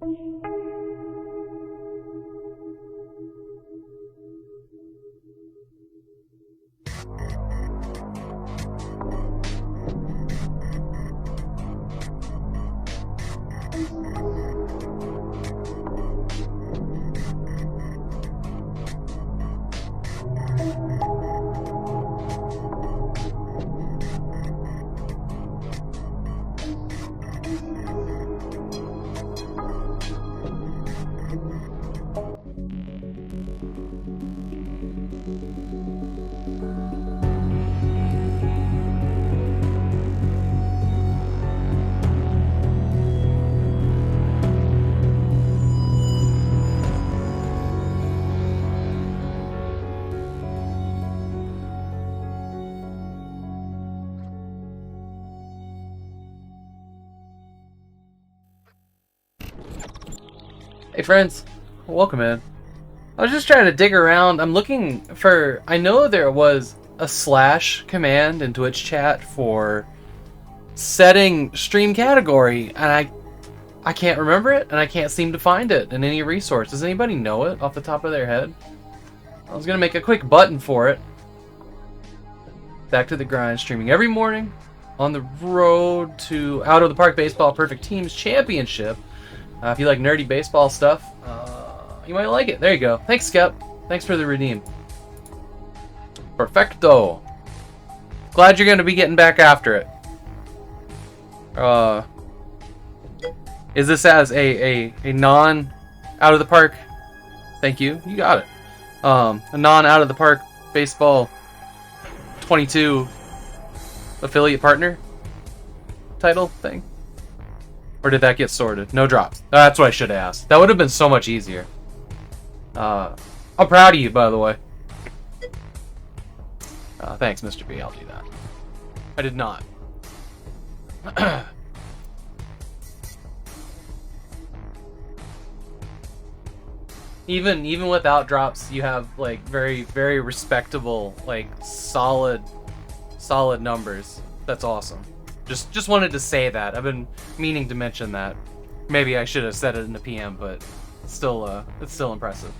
Hey friends, welcome in. I was just trying to dig around. I'm looking for... I know there was a / command in Twitch chat for setting stream category, and I can't remember it, and I can't seem to find it in any resource. Does anybody know it off the top of their head? I was gonna make a quick button for it. Back to the grind, streaming every morning on the road to Out of the Park Baseball Perfect Teams Championship. If you like nerdy baseball stuff, you might like it. There you go. Thanks, Skep. Thanks for the redeem. Perfecto. Glad you're going to be getting back after it. Is this as a non out of the park? Thank you. You got it. A non out of the park baseball 22 affiliate partner title thing? Or did that get sorted? No drops. That's what I should have asked. That would have been so much easier. I'm proud of you, by the way. Thanks, Mr. B. I'll do that. I did not. Even without drops, you have like very, very respectable, like solid numbers. That's awesome. Just wanted to say that. I've been meaning to mention that. Maybe I should have said it in the PM, but it's still impressive.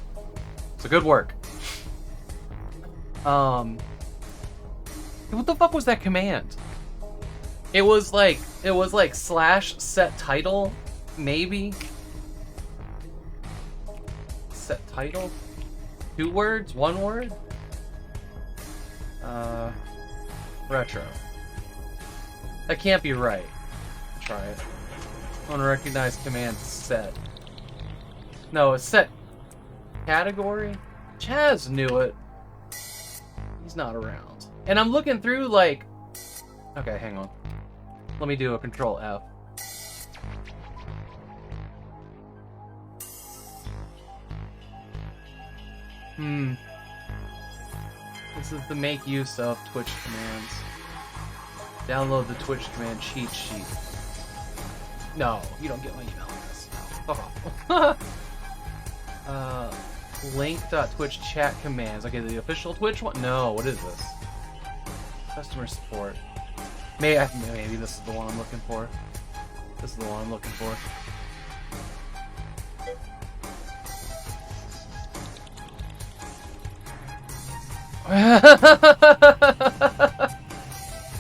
So good work. What the fuck was that command? It was like / set title, maybe. Set title? 2 words? 1 word? Retro. That can't be right. Try it. Unrecognized command set. No, it's set category? Chaz knew it. He's not around. And I'm looking through like... Okay, hang on. Let me do a control F. This is the make use of Twitch commands. Download the Twitch command cheat sheet. No, you don't get my email address. No, fuck off. Link.twitch chat commands. Okay, the official Twitch one? No, what is this? Customer support. Maybe this is the one I'm looking for. This is the one I'm looking for.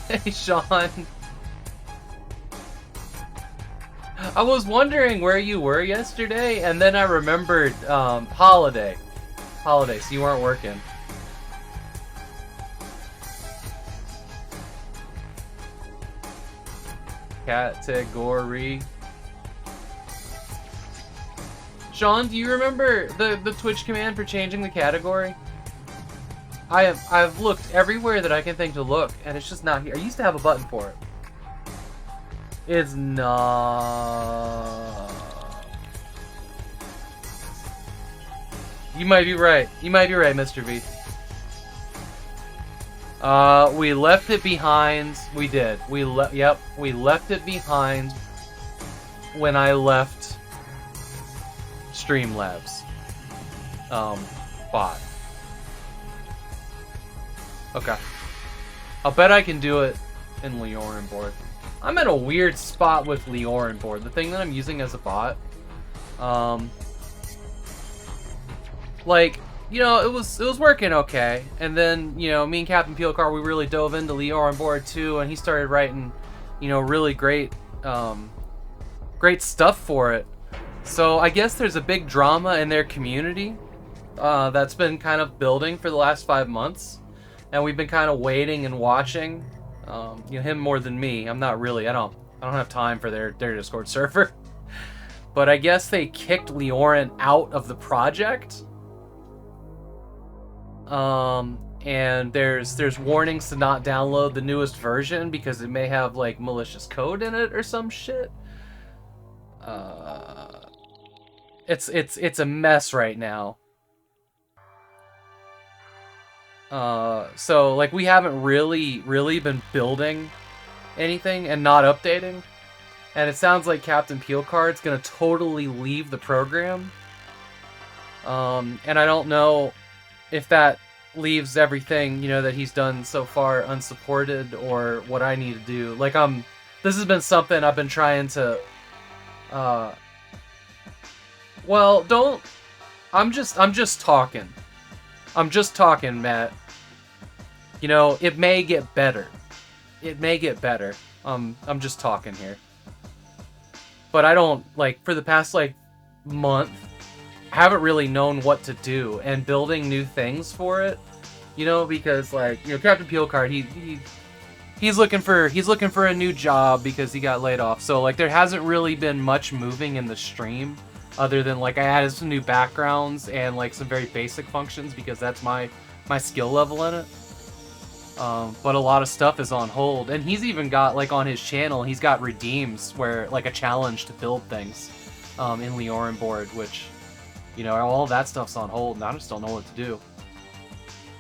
Hey, Sean. I was wondering where you were yesterday, and then I remembered holiday, so you weren't working. Category. Sean, do you remember the Twitch command for changing the category? I've looked everywhere that I can think to look, and it's just not here. I used to have a button for it. It's not. You might be right. You might be right, Mr. V. We left it behind. We did. Yep. We left it behind when I left Streamlabs. Bot. Okay. I'll bet I can do it in Leorin board. I'm in a weird spot with Leorin board. The thing that I'm using as a bot Um, like, you know, it was working okay, and then, you know, me and Captain Peelcar, we really dove into Lior on board too, and he started writing, you know, really great great stuff for it. So I guess there's a big drama in their community that's been kind of building for the last 5 months, and we've been kind of waiting and watching. You know, him more than me. I'm not really. I don't have time for their Discord server. But I guess they kicked Leorin out of the project. And there's warnings to not download the newest version because it may have like malicious code in it or some shit. It's a mess right now. So like we haven't really been building anything and not updating. And it sounds like Captain Peelcard's gonna totally leave the program. And I don't know if that leaves everything, you know, that he's done so far unsupported or what I need to do. Like, this has been something I've been trying to, well, don't, I'm just talking. I'm just talking, Matt. You know, it may get better. It may get better. I'm just talking here. But I don't, like, for the past, like, month, haven't really known what to do, and building new things for it, you know, because, like, you know, Captain Peelcard, he's looking for a new job because he got laid off. So, like, there hasn't really been much moving in the stream other than, like, I added some new backgrounds and, like, some very basic functions because that's my skill level in it. But a lot of stuff is on hold, and he's even got, like, on his channel, he's got redeems where, like, a challenge to build things in Leorin board, which, you know, all that stuff's on hold, and I just don't know what to do.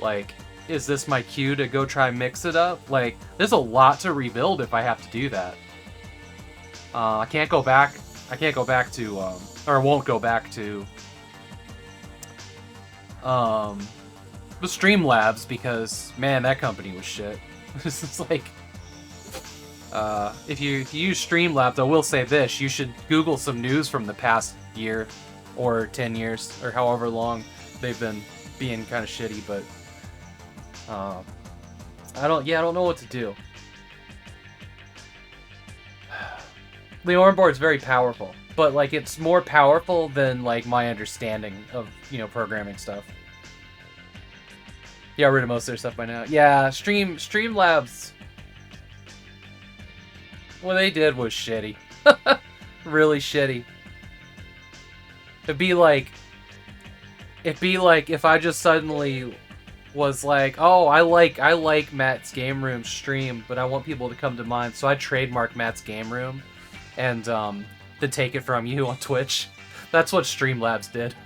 Like, is this my cue to go try mix it up? Like, there's a lot to rebuild if I have to do that. I can't go back to, or won't go back to, the Streamlabs because, man, that company was shit. This is like, if you use Streamlabs, I will say this, you should Google some news from the past year or 10 years or however long they've been being kind of shitty, but I don't know what to do. The Orin board's very powerful, but like it's more powerful than like my understanding of, you know, programming stuff. Yeah, rid of most of their stuff by now. Yeah, Streamlabs. What they did was shitty. Really shitty. It'd be like if I just suddenly was like, oh, I like Matt's Game Room stream, but I want people to come to mine, so I trademark Matt's Game Room and to take it from you on Twitch. That's what Streamlabs did.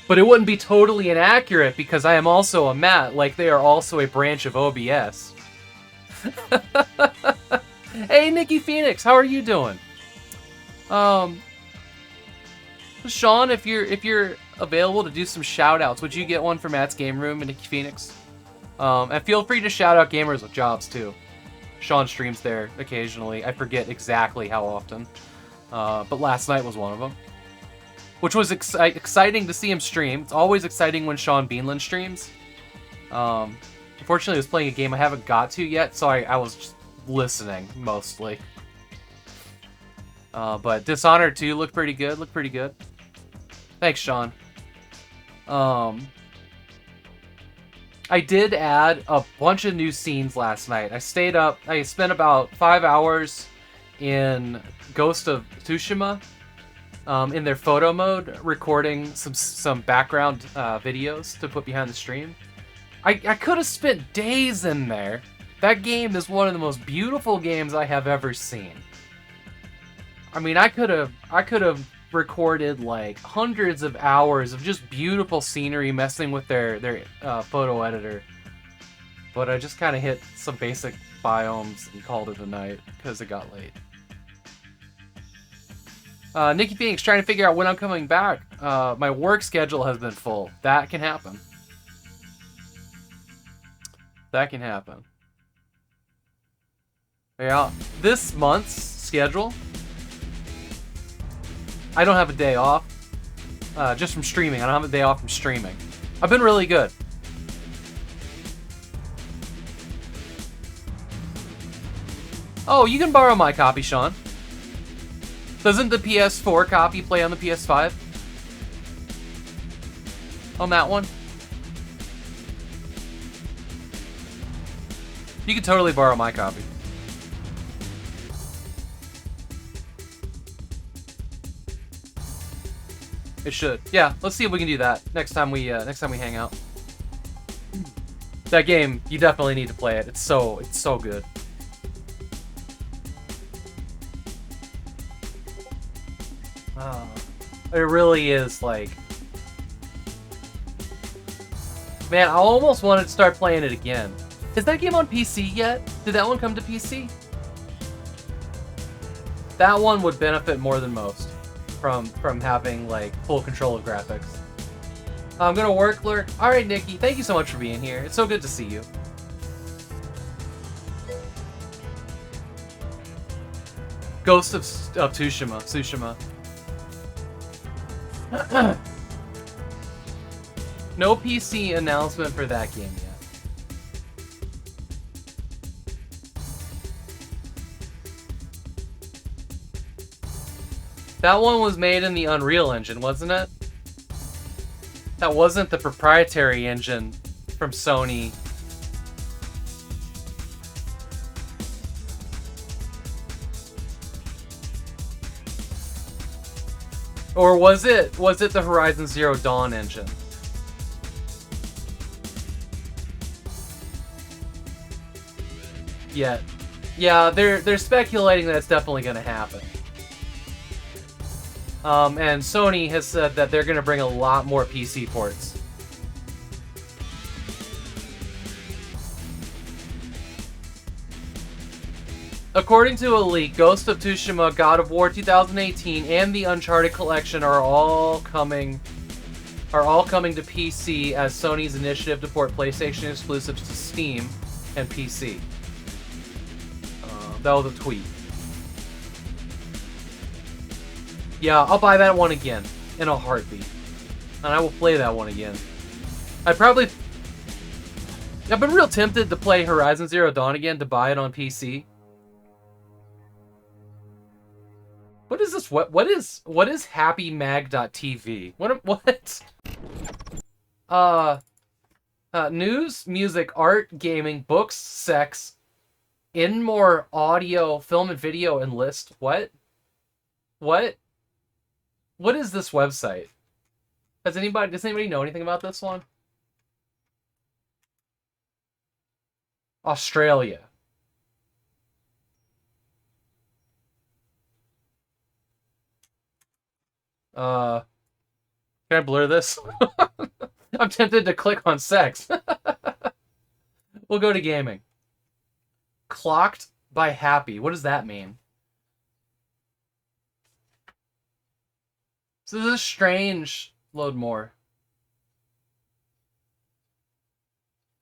But it wouldn't be totally inaccurate because I am also a Matt, like they are also a branch of OBS. Hey, Nikki Phoenix, how are you doing? Sean, if you're available to do some shout-outs, would you get one for Matt's Game Room and Nikki Phoenix? And feel free to shout out gamers with jobs too. Sean streams there occasionally. I forget exactly how often, but last night was one of them, which was exciting to see him stream. It's always exciting when Sean Beanland streams. Unfortunately, I was playing a game I haven't got to yet, so I was just listening mostly. But Dishonored 2 looked pretty good. Thanks, Sean. I did add a bunch of new scenes last night. I stayed up. I spent about 5 hours in Ghost of Tsushima, in their photo mode, recording some background videos to put behind the stream. I could have spent days in there. That game is one of the most beautiful games I have ever seen. I mean, I could have recorded like hundreds of hours of just beautiful scenery messing with their photo editor. But I just kind of hit some basic biomes and called it a night because it got late. Nikki Phoenix trying to figure out when I'm coming back. My work schedule has been full. That can happen. That can happen. Yeah, this month's schedule I don't have a day off. Just from streaming. I don't have a day off from streaming. I've been really good. Oh, you can borrow my copy, Sean. Doesn't the PS4 copy play on the PS5? On that one? You can totally borrow my copy. It should. Yeah, let's see if we can do that next time we hang out. That game, you definitely need to play it. It's so good. It really is like, man, I almost wanted to start playing it again. Is that game on PC yet? Did that one come to PC? That one would benefit more than most from having like full control of graphics. I'm gonna work, lurk. All right, Nikki, thank you so much for being here. It's so good to see you. Ghost of Tsushima. No PC announcement for that game yet. That one was made in the Unreal Engine, wasn't it? That wasn't the proprietary engine from Sony. Or was it the Horizon Zero Dawn engine? Yeah, they're speculating that it's definitely going to happen. And Sony has said that they're going to bring a lot more PC ports. According to a leak, Ghost of Tsushima, God of War 2018, and the Uncharted Collection are all coming to PC as Sony's initiative to port PlayStation exclusives to Steam and PC. That was a tweet. Yeah, I'll buy that one again in a heartbeat, and I will play that one again. I've been real tempted to play Horizon Zero Dawn again to buy it on PC. What is this? What is happymag.tv? What? News, music, art, gaming, books, sex, in more audio, film and video, and list. What is this website? Does anybody know anything about this one? Australia. Can I blur this? I'm tempted to click on sex. We'll go to gaming. Clocked by Happy. What does that mean? So this is strange. Load more.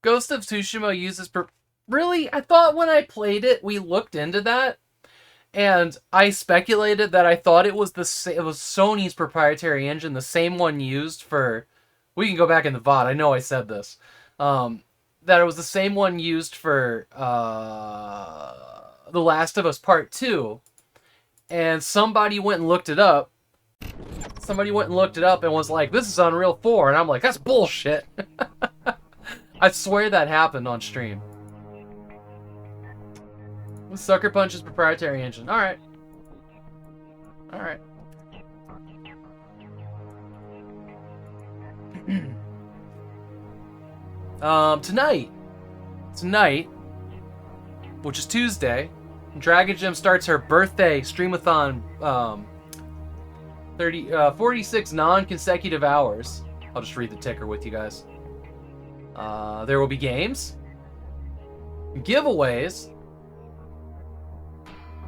Ghost of Tsushima uses... Really? I thought when I played it, we looked into that. And I speculated that I thought it was Sony's proprietary engine, the same one used for... We can go back in the VOD. I know I said this. That it was the same one used for The Last of Us Part 2. And somebody went and looked it up. Somebody went and looked it up and was like, this is Unreal 4. And I'm like, that's bullshit. I swear that happened on stream. Sucker Punch's proprietary engine. Alright. Alright. Tonight, which is Tuesday, Dragon Gym starts her birthday streamathon, 46 non-consecutive hours. I'll just read the ticker with you guys. There will be games, giveaways,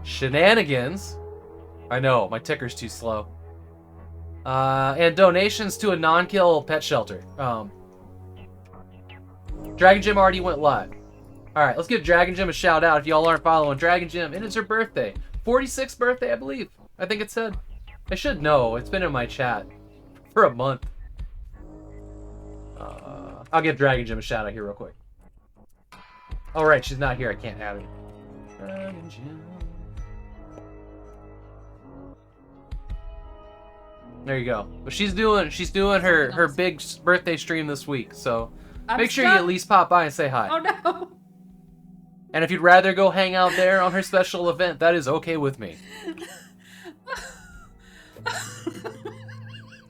shenanigans. I know, my ticker's too slow. And donations to a non-kill pet shelter. Dragon Gym already went live. Alright, let's give Dragon Gym a shout out if y'all aren't following Dragon Gym. And it's her birthday. 46th birthday, I believe. I think it said. I should know. It's been in my chat for a month. I'll give Dragon Gym a shout out here real quick. Oh, right, she's not here. I can't have it. Dragon Gym. There you go. But she's doing her big birthday stream this week, so make sure you at least pop by and say hi. Oh no. And if you'd rather go hang out there on her special event, that is okay with me.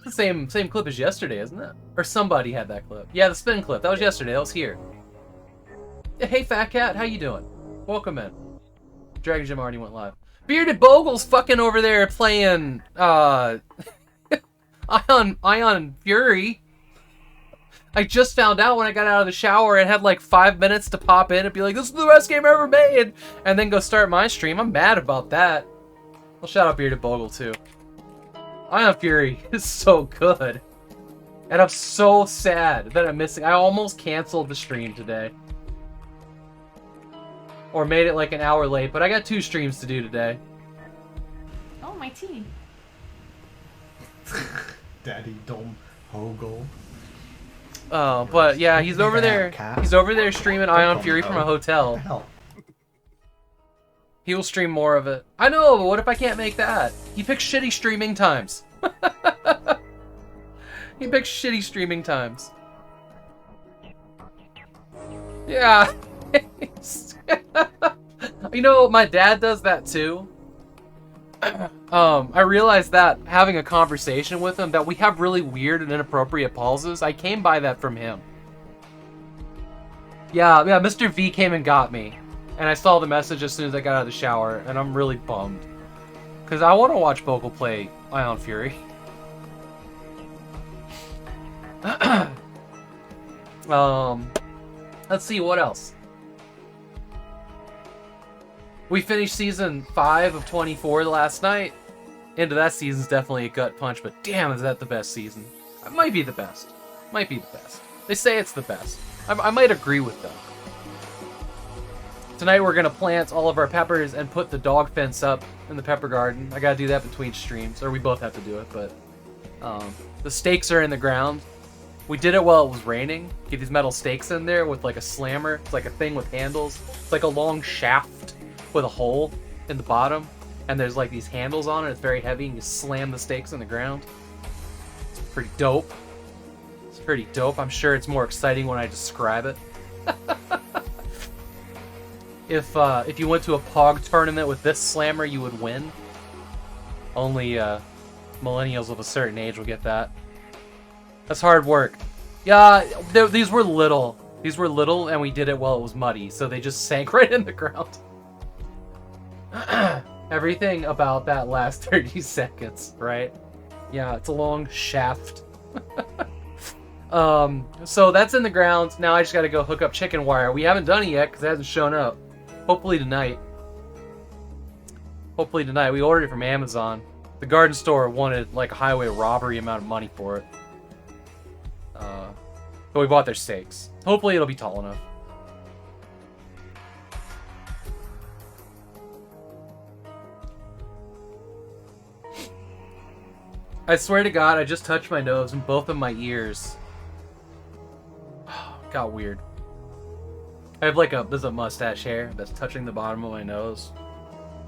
The same clip as yesterday, isn't it? Or somebody had that clip. Yeah, the spin clip. That was yesterday. That was here. Yeah, hey, Fat Cat. How you doing? Welcome in. Dragon Gym already went live. Bearded Bogle's fucking over there playing, Ion Fury. I just found out when I got out of the shower and had like 5 minutes to pop in and be like, this is the best game ever made! And then go start my stream. I'm mad about that. Well, shout out Bearded Bogle, too. Ion Fury is so good. And I'm so sad that I'm missing. I almost canceled the stream today. Or made it like an hour late, but I got 2 streams to do today. Oh, my tea. Daddy Dom Hogel. Oh, but yeah, he's over there. He's over there streaming Ion Fury from a hotel. What the hell? He will stream more of it. I know, but what if I can't make that? He picks shitty streaming times. He picks shitty streaming times. Yeah. You know, my dad does that too. I realized that having a conversation with him, that we have really weird and inappropriate pauses. I came by that from him. Yeah, Mr. V came and got me. And I saw the message as soon as I got out of the shower, and I'm really bummed. Because I want to watch Bogle play Ion Fury. Let's see, what else? We finished season 5 of 24 last night. Into that season's definitely a gut punch, but damn, is that the best season. It might be the best. Might be the best. They say it's the best. I might agree with them. Tonight we're going to plant all of our peppers and put the dog fence up in the pepper garden. I got to do that between streams, or we both have to do it, but the stakes are in the ground. We did it while it was raining. Get these metal stakes in there with like a slammer. It's like a thing with handles. It's like a long shaft with a hole in the bottom, and there's like these handles on it. It's very heavy, and you slam the stakes in the ground. It's pretty dope. It's pretty dope. I'm sure it's more exciting when I describe it. If you went to a Pog tournament with this slammer, you would win. Only millennials of a certain age will get that. That's hard work. Yeah, these were little. These were little, and we did it while it was muddy, so they just sank right in the ground. Everything about that last 30 seconds, right? Yeah, it's a long shaft. So that's in the ground. Now I just gotta go hook up chicken wire. We haven't done it yet because it hasn't shown up. Hopefully tonight. Hopefully tonight. We ordered it from Amazon. The garden store wanted like a highway robbery amount of money for it. But we bought their stakes. Hopefully it'll be tall enough. I swear to God, I just touched my nose and both of my ears. Oh, got weird. I have like there's a mustache hair that's touching the bottom of my nose.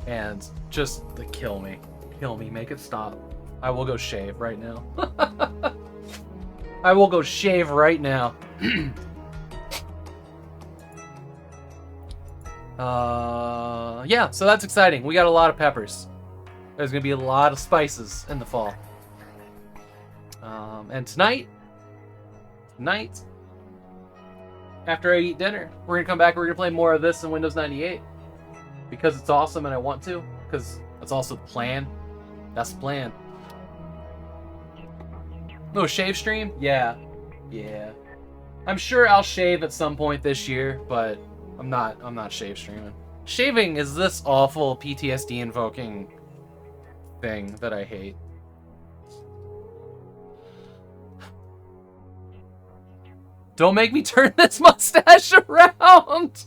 And just, kill me. Kill me, make it stop. I will go shave right now. I will go shave right now. Yeah, so that's exciting. We got a lot of peppers. There's gonna be a lot of spices in the fall. And tonight, after I eat dinner, we're gonna come back. We're gonna play more of this in Windows 98 because it's awesome and I want to. Because that's also the plan. That's the plan. No shave stream? Yeah. I'm sure I'll shave at some point this year, but I'm not shave streaming. Shaving is this awful PTSD invoking thing that I hate. Don't make me turn this mustache around!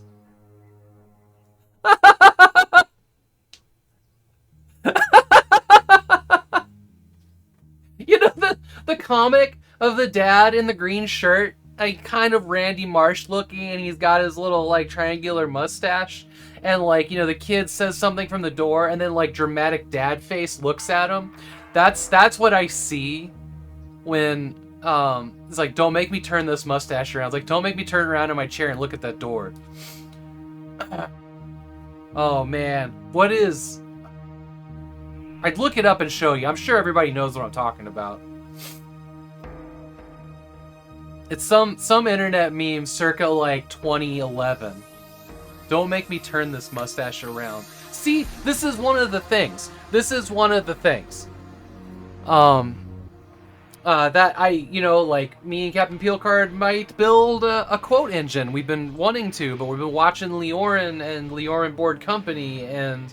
the comic of the dad in the green shirt, like kind of Randy Marsh looking, and he's got his little like triangular mustache, and like, you know, the kid says something from the door, and then like dramatic dad face looks at him. That's what I see when it's like, don't make me turn this mustache around. It's like, don't make me turn around in my chair and look at that door. Oh man, what is? I'd look it up and show you. I'm sure everybody knows what I'm talking about. It's some internet meme circa like 2011. Don't make me turn this mustache around. See, this is one of the things. That I, you know, like, me and Captain Peelcard might build a quote engine. We've been wanting to, but we've been watching Leorin and Leorin Board Company, and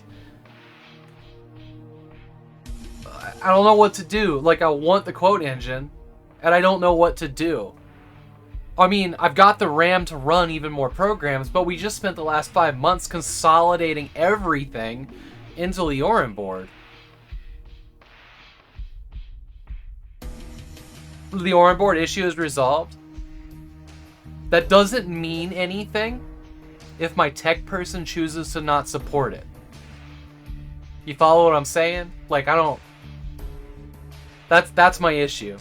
I don't know what to do. Like, I want the quote engine, and I don't know what to do. I mean, I've got the RAM to run even more programs, but we just spent the last 5 months consolidating everything into Leorin Board. The Leorin Board issue is resolved. That doesn't mean anything if my tech person chooses to not support it. You follow what I'm saying? Like, I don't... That's my issue.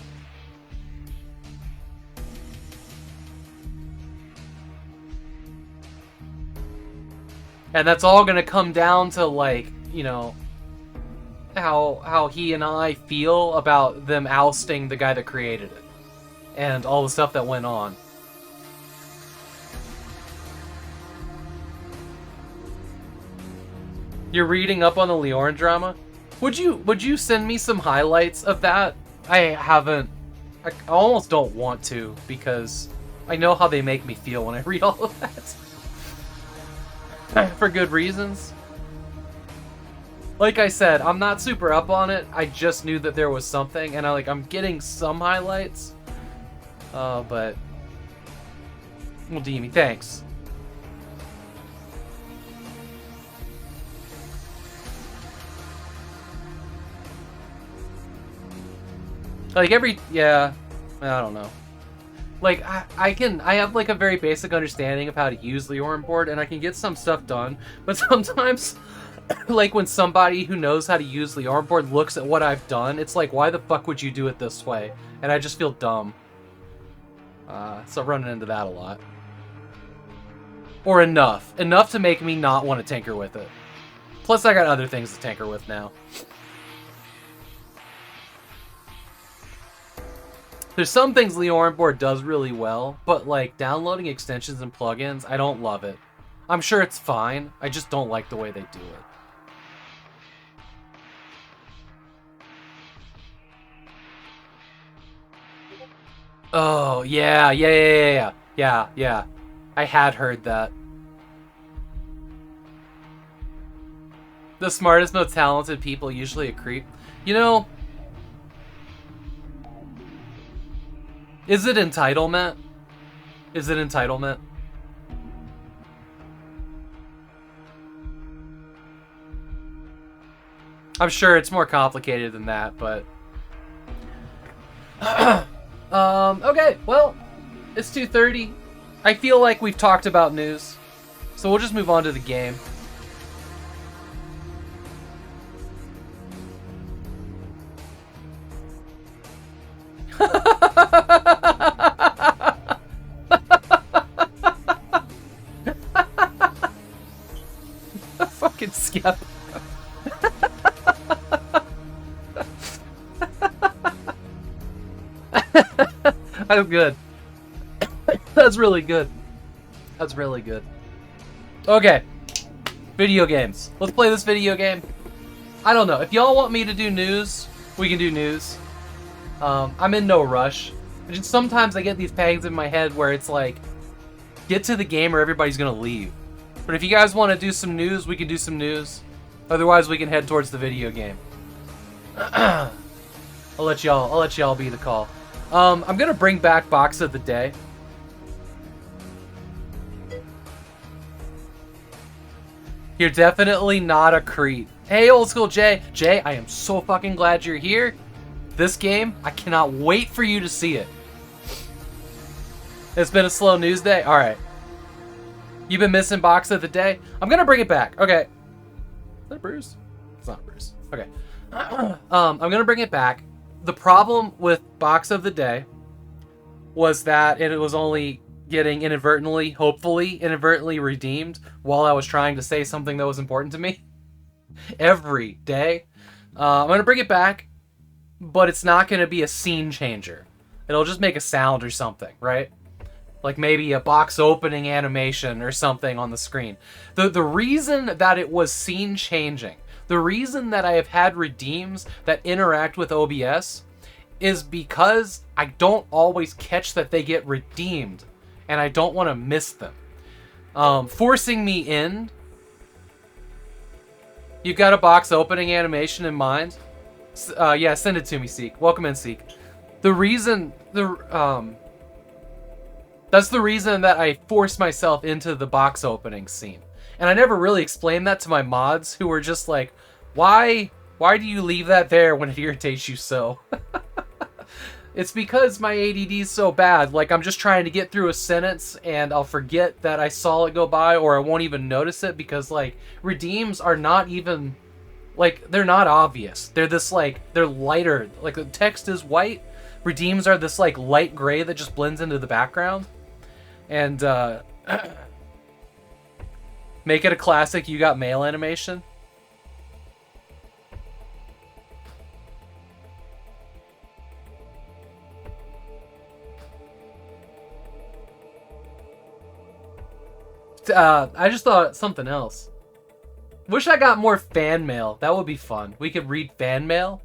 And that's all gonna come down to, like, you know, how he and I feel about them ousting the guy that created it. And all the stuff that went on. You're reading up on the Leorin drama? Would you send me some highlights of that? I haven't. I almost don't want to, because I know how they make me feel when I read all of that. For good reasons. Like I said, I'm not super up on it. I just knew that there was something, and I'm getting some highlights. But well, Demi, thanks. Like yeah, I don't know. Like, I have like a very basic understanding of how to use Leorin Board, and I can get some stuff done, but sometimes, like, when somebody who knows how to use Leorin Board looks at what I've done, it's like, why the fuck would you do it this way? And I just feel dumb. So I'm running into that a lot. Or enough to make me not want to tinker with it. Plus I got other things to tinker with now. There's some things Leorin Board does really well, but like downloading extensions and plugins, I don't love it. I'm sure it's fine, I just don't like the way they do it. Oh, yeah. I had heard that. The smartest, most talented people usually a creep. You know, is it entitlement? Is it entitlement? I'm sure it's more complicated than that, but... okay, well, it's 2:30. I feel like we've talked about news, so we'll just move on to the game. Fucking skep. That's good. That's really good. That's really good. Okay. Video games. Let's play this video game. I don't know. If y'all want me to do news, we can do news. I'm in no rush. Just sometimes I get these pangs in my head where it's like, get to the game or everybody's gonna leave. But if you guys want to do some news, we can do some news. Otherwise, we can head towards the video game. I'll let y'all be the call. I'm gonna bring back Box of the Day. You're definitely not a creep. Hey, old school Jay. Jay, I am so fucking glad you're here. This game, I cannot wait for you to see it. It's been a slow news day. All right. You've been missing box of the day. I'm gonna bring it back. Okay. Is that Bruce? It's not Bruce. Okay. I'm gonna bring it back. The problem with box of the day was that it was only getting inadvertently, hopefully inadvertently redeemed while I was trying to say something that was important to me every day. I'm gonna bring it back, but it's not gonna be a scene changer. It'll just make a sound or something, right? Like maybe a box opening animation or something on the screen. The reason that it was scene changing, the reason that I have had redeems that interact with OBS is because I don't always catch that they get redeemed and I don't want to miss them. Forcing me in. You've got a box opening animation in mind? Yeah, send it to me, Seek. Welcome in, Seek. That's the reason that I forced myself into the box opening scene. And I never really explained that to my mods, who were just like, why do you leave that there when it irritates you so? It's because my ADD is so bad. Like, I'm just trying to get through a sentence and I'll forget that I saw it go by, or I won't even notice it because, like, redeems are not even, like, they're not obvious. They're this, like, they're lighter. Like, the text is white. Redeems are this, like, light gray that just blends into the background. And, make it a classic You Got Mail animation. I just thought something else. Wish I got more fan mail. That would be fun. We could read fan mail.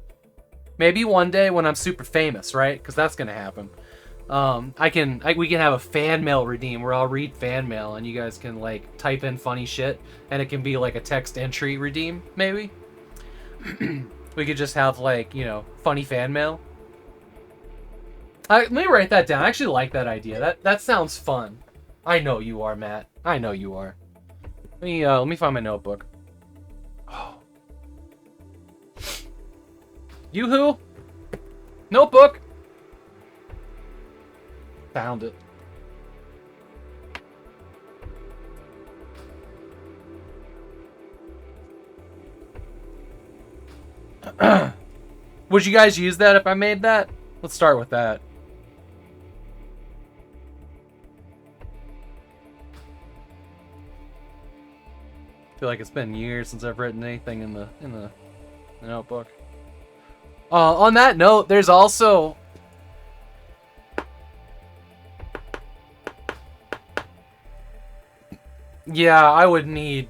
Maybe one day when I'm super famous, right? Because that's gonna happen. We can have a fan mail redeem where I'll read fan mail and you guys can like type in funny shit and it can be like a text entry redeem, maybe. We could just have like, you know, funny fan mail. Let me write that down. I actually like that idea. That sounds fun. I know you are, Matt. I know you are. Let me find my notebook. Oh. Yoo-hoo! Notebook! Found it. Would you guys use that if I made that? Let's start with that. I feel like it's been years since I've written anything in the notebook. On that note, there's also yeah, I would need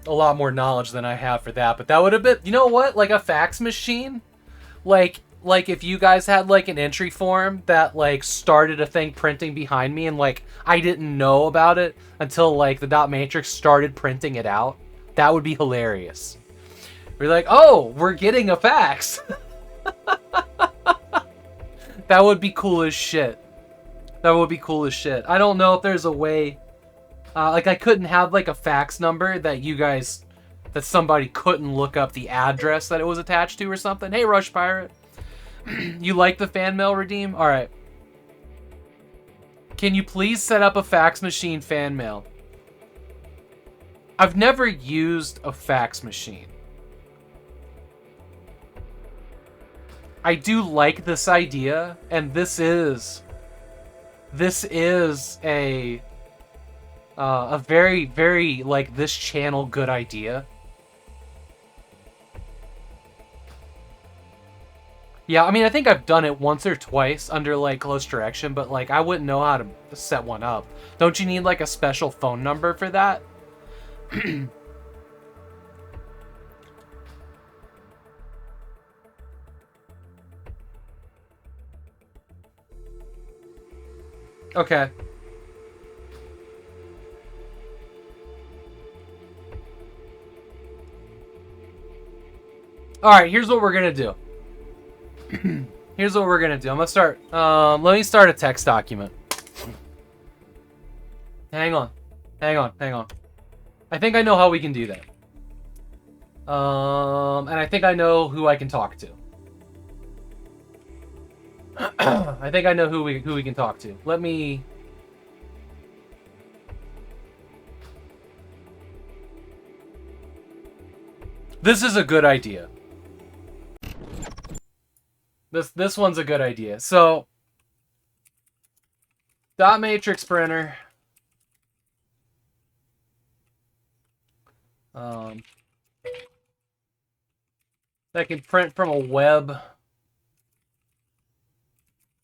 a lot more knowledge than I have for that, but that would have been, you know what? Like a fax machine? Like if you guys had like an entry form that like started a thing printing behind me and like I didn't know about it until like the dot matrix started printing it out, that would be hilarious. We're like, oh, we're getting a fax. That would be cool as shit. That would be cool as shit. I don't know if there's a way, like I couldn't have like a fax number that somebody couldn't look up the address that it was attached to or something. Hey, Rush Pirate. You like the fan mail redeem? All right. Can you please set up a fax machine fan mail? I've never used a fax machine. I do like this idea, and this is a very, very, like, this channel good idea. Yeah, I mean, I think I've done it once or twice under, like, close direction, but, like, I wouldn't know how to set one up. Don't you need, like, a special phone number for that? Okay. Alright, here's what we're gonna do. Here's what we're gonna do. I'm gonna start. Let me start a text document. Hang on. I think I know how we can do that. And I think I know who I can talk to. I think I know who we can talk to. Let me. This is a good idea. This one's a good idea. So, dot matrix printer. That can print from a web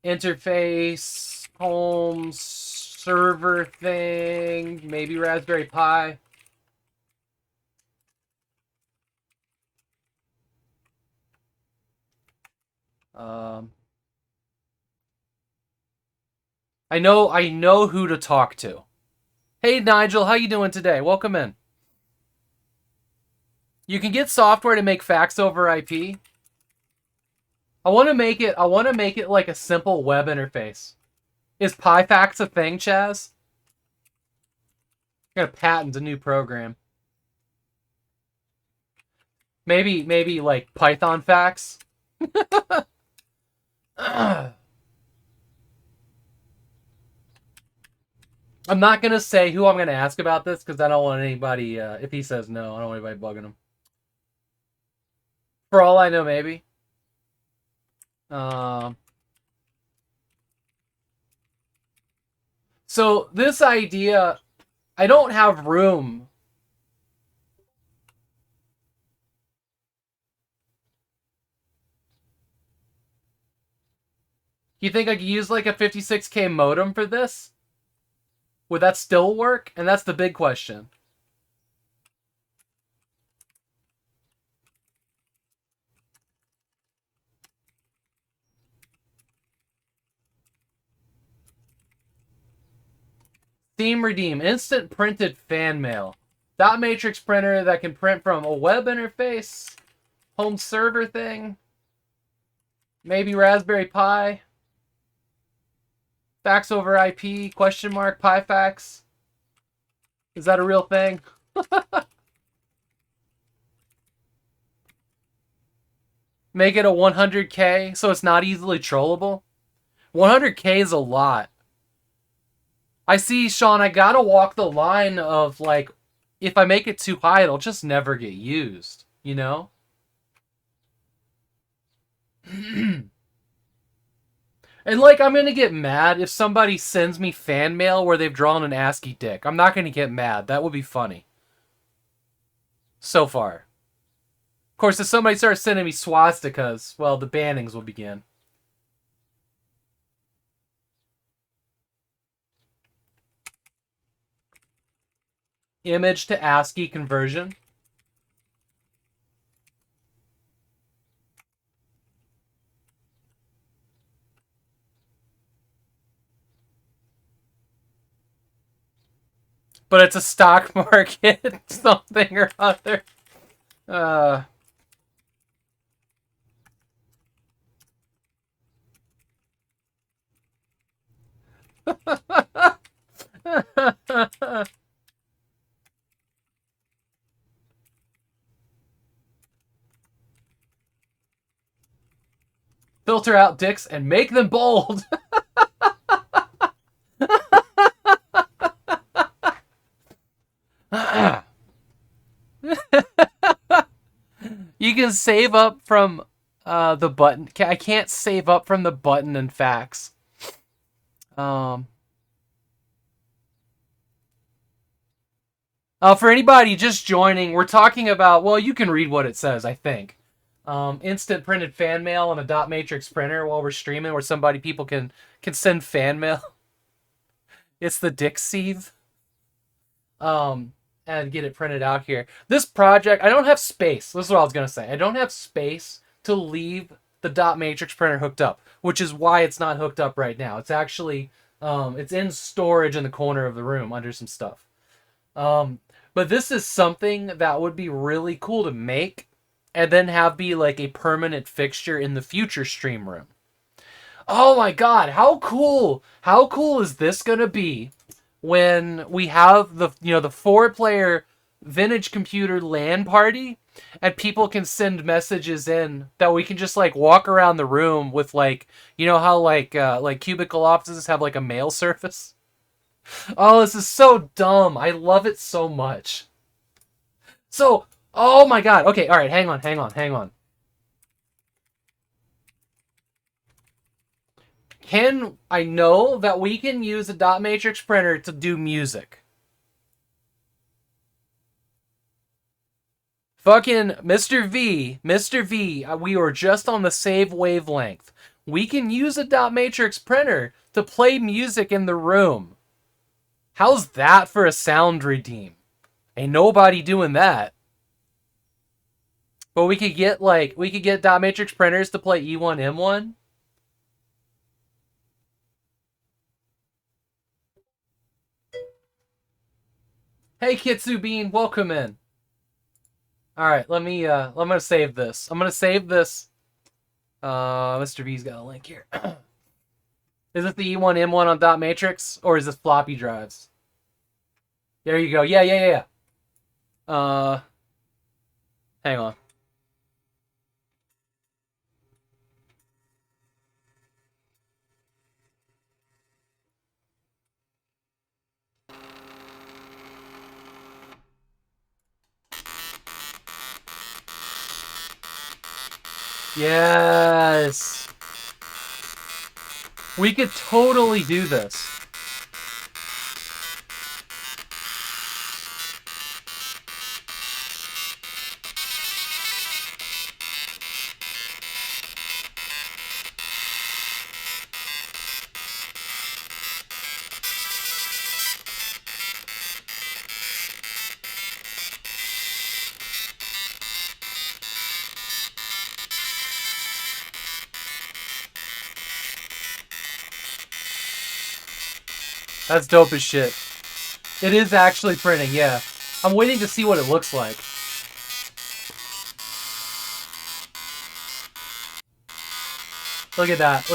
interface, home server thing, maybe Raspberry Pi. I know who to talk to. Hey Nigel, how you doing today? Welcome in. You can get software to make fax over IP. I want to make it like a simple web interface. Is PyFax a thing, Chaz? I'm gonna patent a new program. Maybe like Python fax. I'm not gonna say who I'm gonna ask about this because I don't want anybody. If he says no, I don't want anybody bugging him. For all I know, maybe. So this idea, I don't have room. You think I could use like a 56K modem for this? Would that still work? And that's the big question. Theme redeem. Instant printed fan mail. Dot matrix printer that can print from a web interface. Home server thing. Maybe Raspberry Pi. Fax over IP, question mark, PyFax. Is that a real thing? Make it a 100K so it's not easily trollable. 100K is a lot. I see, Sean, I gotta walk the line of, like, if I make it too high, it'll just never get used, you know? And, like, I'm gonna get mad if somebody sends me fan mail where they've drawn an ASCII dick. I'm not gonna get mad. That would be funny. So far. Of course, if somebody starts sending me swastikas, well, the bannings will begin. Image to ASCII conversion. But it's a stock market something or other. Filter out dicks and make them bold. You can save up from the button. I can't save up from the button and fax. For anybody just joining, we're talking about, well, you can read what it says, I think. Instant printed fan mail on a dot matrix printer while we're streaming, where people can send fan mail. It's the dick sieve. And get it printed out here. This project, I don't have space. This is what I was going to say. I don't have space to leave the dot matrix printer hooked up, which is why it's not hooked up right now. It's actually, it's in storage in the corner of the room under some stuff. But this is something that would be really cool to make and then have be like a permanent fixture in the future stream room. Oh my God, how cool is this going to be when we have the 4-player vintage computer LAN party and people can send messages in that we can just like walk around the room with like, you know how like cubicle offices have like a mail service? Oh, this is so dumb. I love it so much. So, oh my god. Okay, all right, hang on. I know that we can use a dot matrix printer to do music. Fucking Mr. V, we were just on the same wavelength. We can use a dot matrix printer to play music in the room. How's that for a sound redeem? Ain't nobody doing that. But we could get dot matrix printers to play E1M1. Hey Kitsu Bean, welcome in. Alright, I'm gonna save this. Mr. V's got a link here. Is it the E1M1 on dot matrix, or is this floppy drives? There you go. Yeah. Hang on. Yes! We could totally do this. That's dope as shit. It is actually printing, yeah. I'm waiting to see what it looks like. Look at that.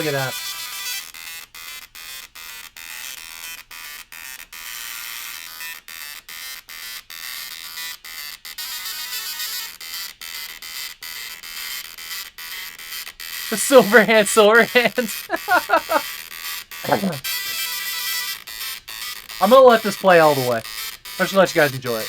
The silver hands. I'm gonna let this play all the way. I'm just gonna let you guys enjoy it.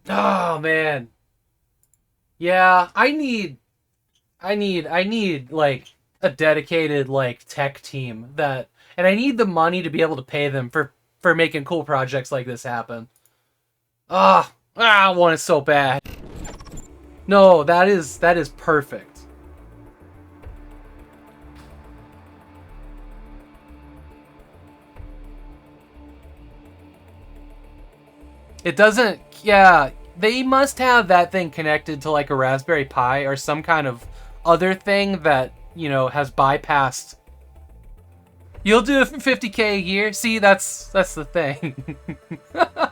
Oh man. Yeah, I need like a dedicated like tech team and I need the money to be able to pay them for making cool projects like this happen. I want it so bad. No, that is perfect. It doesn't, yeah, they must have that thing connected to like a Raspberry Pi or some kind of other thing that, you know, has bypassed. You'll do it for 50K a year? See, that's the thing. I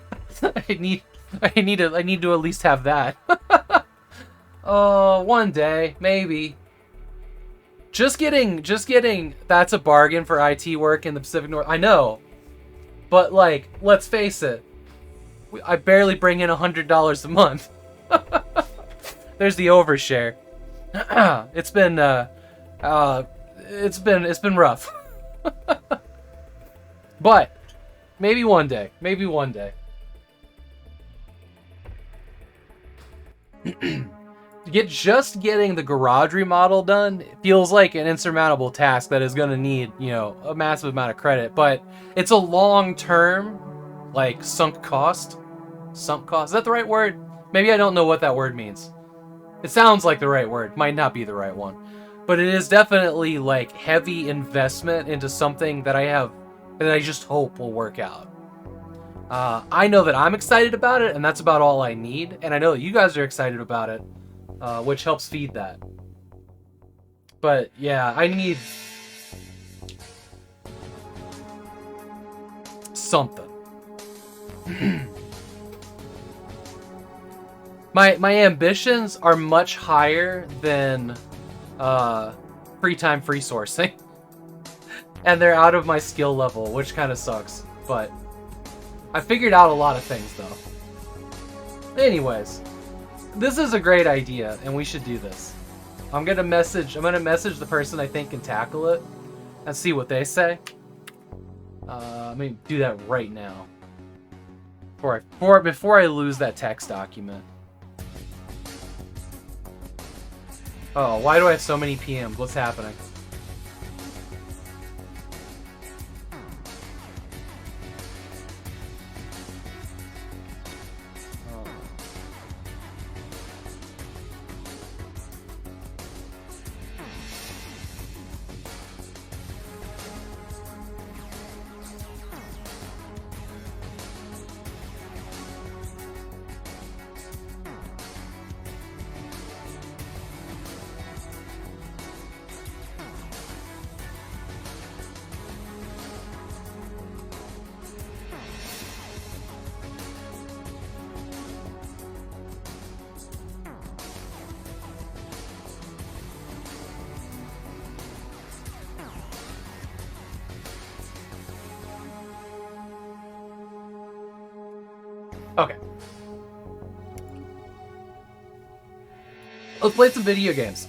need to at least have that. Oh, one day, maybe. Just getting that's a bargain for IT work in the Pacific North. I know. But like, let's face it. I barely bring in $100 a month. There's the overshare. It's been rough. But maybe one day. Getting the garage remodel done feels like an insurmountable task that is going to need, you know, a massive amount of credit, but it's a long-term like sunk cost. Is that the right word? Maybe I don't know what that word means. It sounds like the right word, might not be the right one. But it is definitely like heavy investment into something that I just hope will work out. I know that I'm excited about it, and that's about all I need. And I know that you guys are excited about it, which helps feed that. something. My ambitions are much higher than free time free sourcing. And they're out of my skill level, which kind of sucks. But I figured out a lot of things, though. Anyways, this is a great idea, and we should do this. I'm gonna message the person I think can tackle it, and see what they say. I'm gonna do that right now. Before I lose that text document. Oh, why do I have so many PMs? What's happening? Okay. Let's play some video games.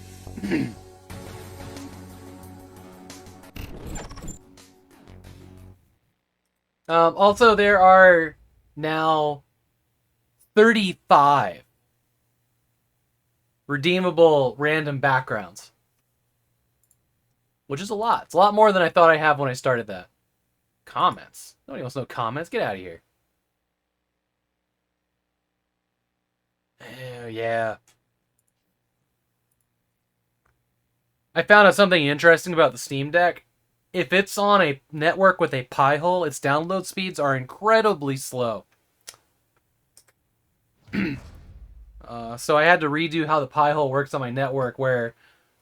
Also, there are now 35 redeemable random backgrounds. Which is a lot. It's a lot more than I thought I'd have when I started that. Comments. Nobody wants no comments. Get out of here. Oh, yeah. I found out something interesting about the Steam Deck. If it's on a network with a Pi-hole, its download speeds are incredibly slow. So I had to redo how the Pi-hole works on my network, where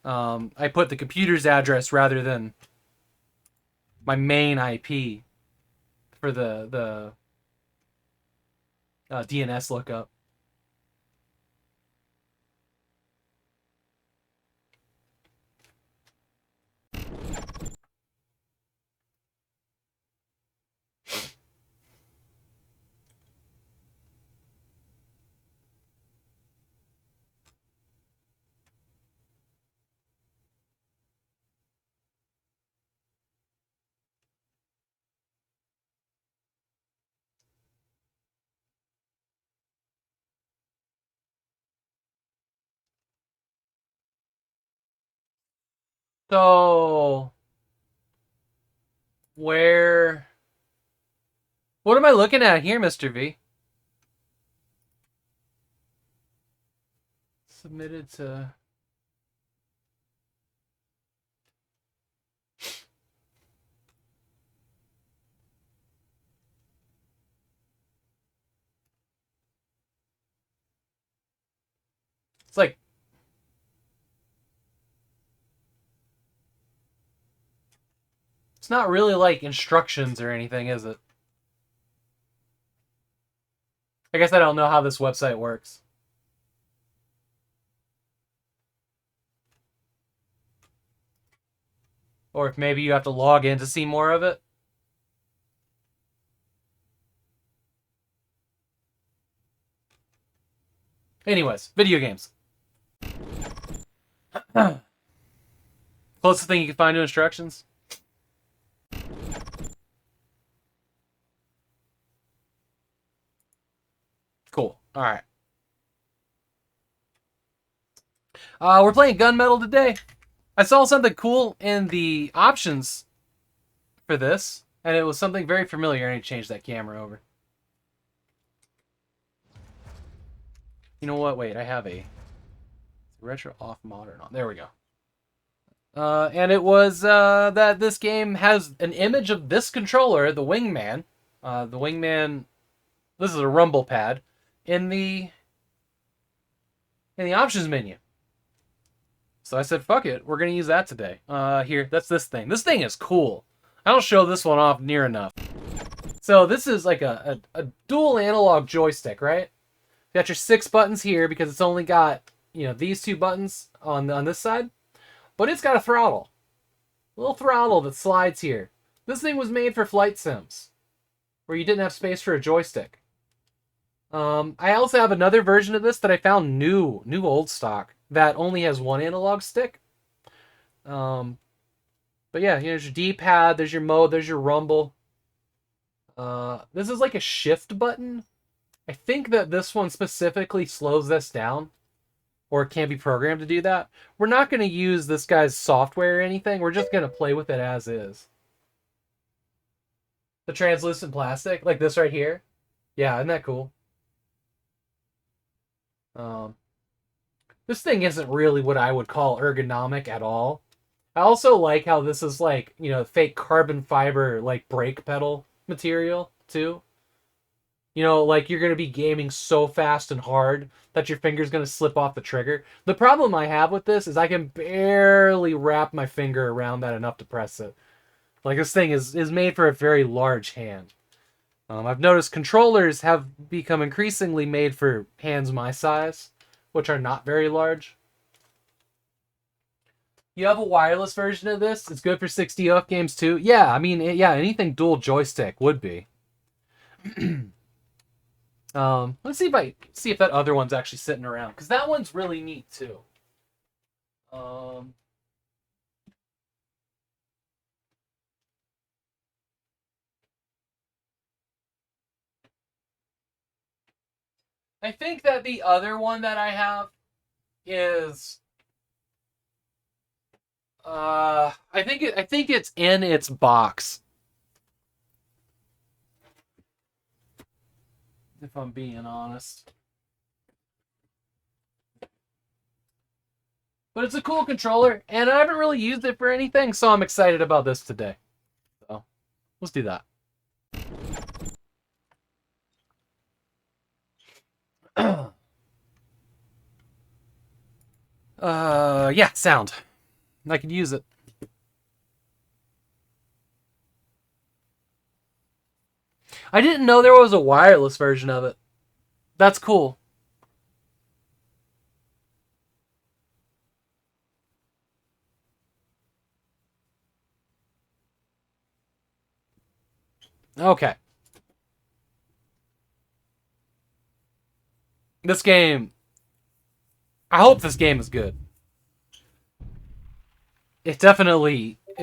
I put the computer's address rather than my main IP for the DNS lookup. So, what am I looking at here, Mr. V? Submitted to... It's like... It's not really like instructions or anything, is it? I guess I don't know how this website works. Or if maybe you have to log in to see more of it. Anyways, video games. Closest thing you can find to instructions. Cool. Alright. We're playing Gunmetal today. I saw something cool in the options for this, and it was something very familiar. I need to change that camera over. You know what? Wait, I have a retro off modern on. There we go. And it was that this game has an image of this controller, the Wingman. The Wingman. This is a rumble pad in the options menu. So I said, fuck it, we're going to use that today. Here, that's this thing. This thing is cool. I don't show this one off near enough. So this is like a dual analog joystick, right? You got your 6 buttons here because it's only got, these 2 buttons on this side. But it's got a throttle. A little throttle that slides here. This thing was made for flight sims, where you didn't have space for a joystick. I also have another version of this that I found new old stock that only has 1 analog stick. But yeah, here's your D-pad, there's your mode, there's your rumble. This is like a shift button. I think that this one specifically slows this down, or it can be programmed to do that. We're not going to use this guy's software or anything. We're just going to play with it as is. The translucent plastic, like this right here. Yeah, isn't that cool? This thing isn't really what I would call ergonomic at all. I also like how this is like, fake carbon fiber, like brake pedal material too. Like you're going to be gaming so fast and hard that your finger's going to slip off the trigger. The problem I have with this is I can barely wrap my finger around that enough to press it. Like this thing is made for a very large hand. I've noticed controllers have become increasingly made for hands my size, which are not very large. You have a wireless version of this. It's good for 60 games too. Yeah, I mean, yeah, anything dual joystick would be. Let's see if that other one's actually sitting around, because that one's really neat too. I think that the other one that I have is I think it's in its box. If I'm being honest. But it's a cool controller, and I haven't really used it for anything, so I'm excited about this today. So, let's do that. Yeah, sound. I could use it. I didn't know there was a wireless version of it. That's cool. Okay. This game... I hope this game is good. It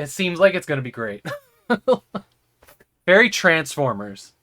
seems like it's going to be great. Very Transformers.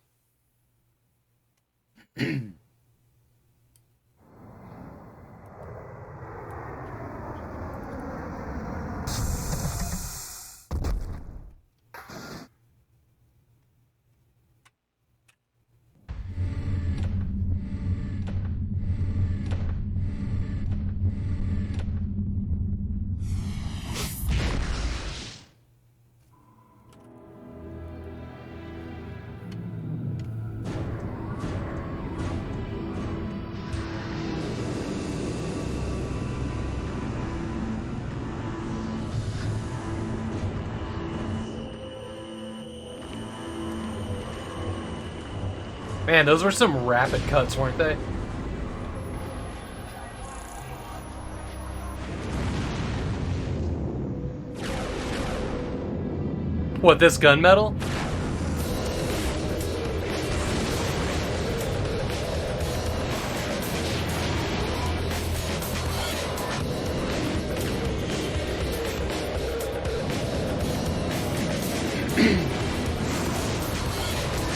Man, those were some rapid cuts, weren't they? What, this gunmetal?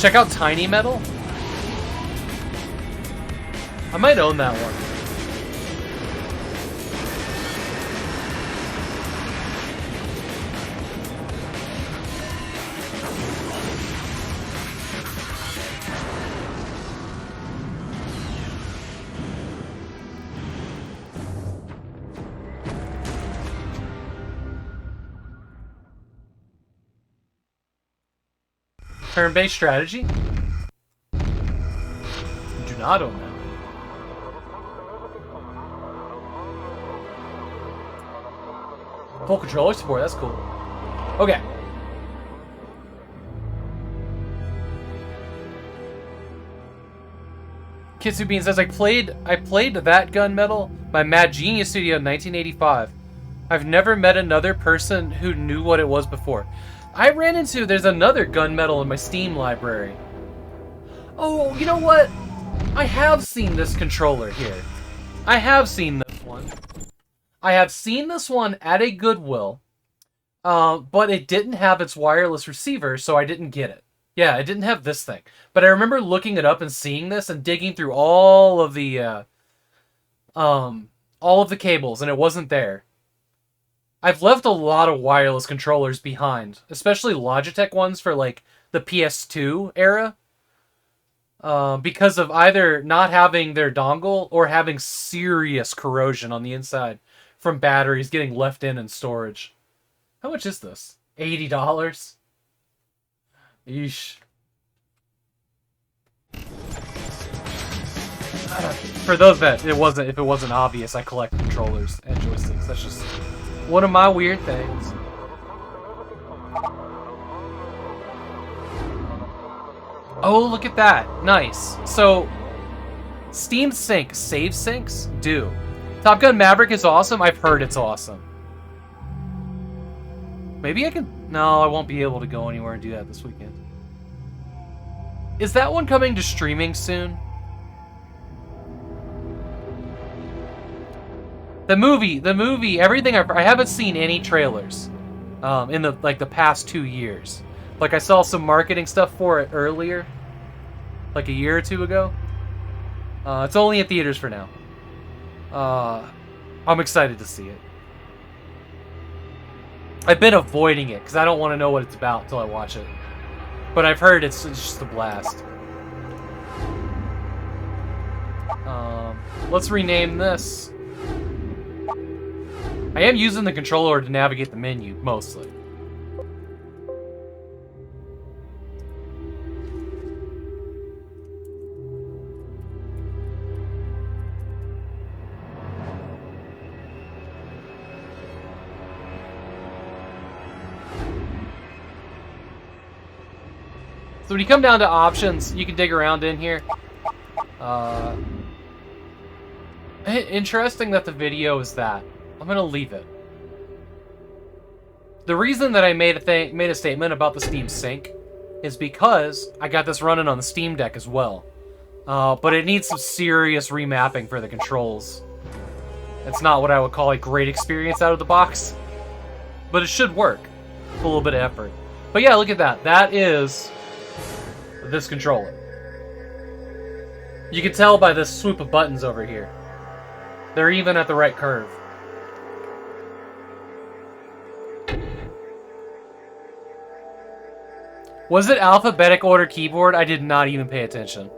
Check out Tiny Metal. I might own that one. Turn-based strategy? Do not own that. Full controller support, that's cool. Okay. Kitsu Bean says, I played that gunmetal by Mad Genius Studio in 1985. I've never met another person who knew what it was before. I ran into, there's another gunmetal in my Steam library. Oh, you know what? I have seen this controller here. I have seen this one. I have seen this one at a Goodwill, but it didn't have its wireless receiver, so I didn't get it. Yeah, it didn't have this thing. But I remember looking it up and seeing this and digging through all of the cables, and it wasn't there. I've left a lot of wireless controllers behind, especially Logitech ones for like the PS2 era, because of either not having their dongle or having serious corrosion on the inside from batteries getting left in storage. How much is this? $80? Yeesh. For those that if it wasn't obvious, I collect controllers and joysticks. That's just one of my weird things. Oh, look at that. Nice. So, Steam Sync save syncs do. Top Gun Maverick is awesome. I've heard it's awesome. Maybe I can... No, I won't be able to go anywhere and do that this weekend. Is that one coming to streaming soon? The movie, everything I haven't seen any trailers in the past 2 years. Like I saw some marketing stuff for it earlier, like a year or two ago. It's only in theaters for now. I'm excited to see it. I've been avoiding it because I don't want to know what it's about until I watch it. But I've heard it's just a blast. Let's rename this. I am using the controller to navigate the menu, mostly. So when you come down to options, you can dig around in here. Interesting that the video is that. I'm gonna leave it. The reason that I made a statement about the Steam Sync is because I got this running on the Steam Deck as well. But it needs some serious remapping for the controls. It's not what I would call a great experience out of the box. But it should work. With a little bit of effort. But yeah, look at that. That is this controller. You can tell by this swoop of buttons over here. They're even at the right curve. Was it alphabetic order keyboard? I did not even pay attention.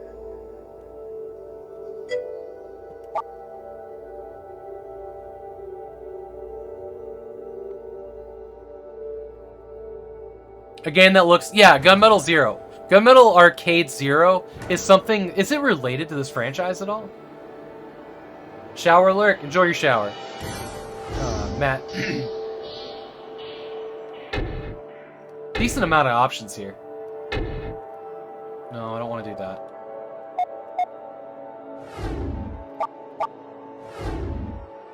A game that looks... Yeah, Gunmetal Zero. Gunmetal Arcade Zero is something... Is it related to this franchise at all? Shower Lurk. Enjoy your shower. Matt. Decent amount of options here. No, I don't want to do that.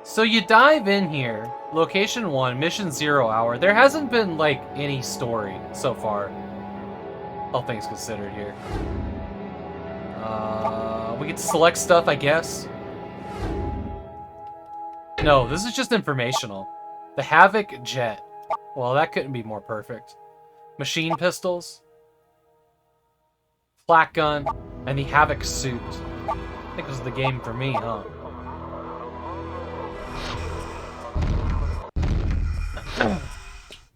So you dive in here. Location 1, Mission 0 hour. There hasn't been, like, any story so far. All things considered here. We get to select stuff, I guess. No, this is just informational. The Havok jet. Well, that couldn't be more perfect. Machine pistols. Flak gun. And the Havok suit. I think this is the game for me, huh?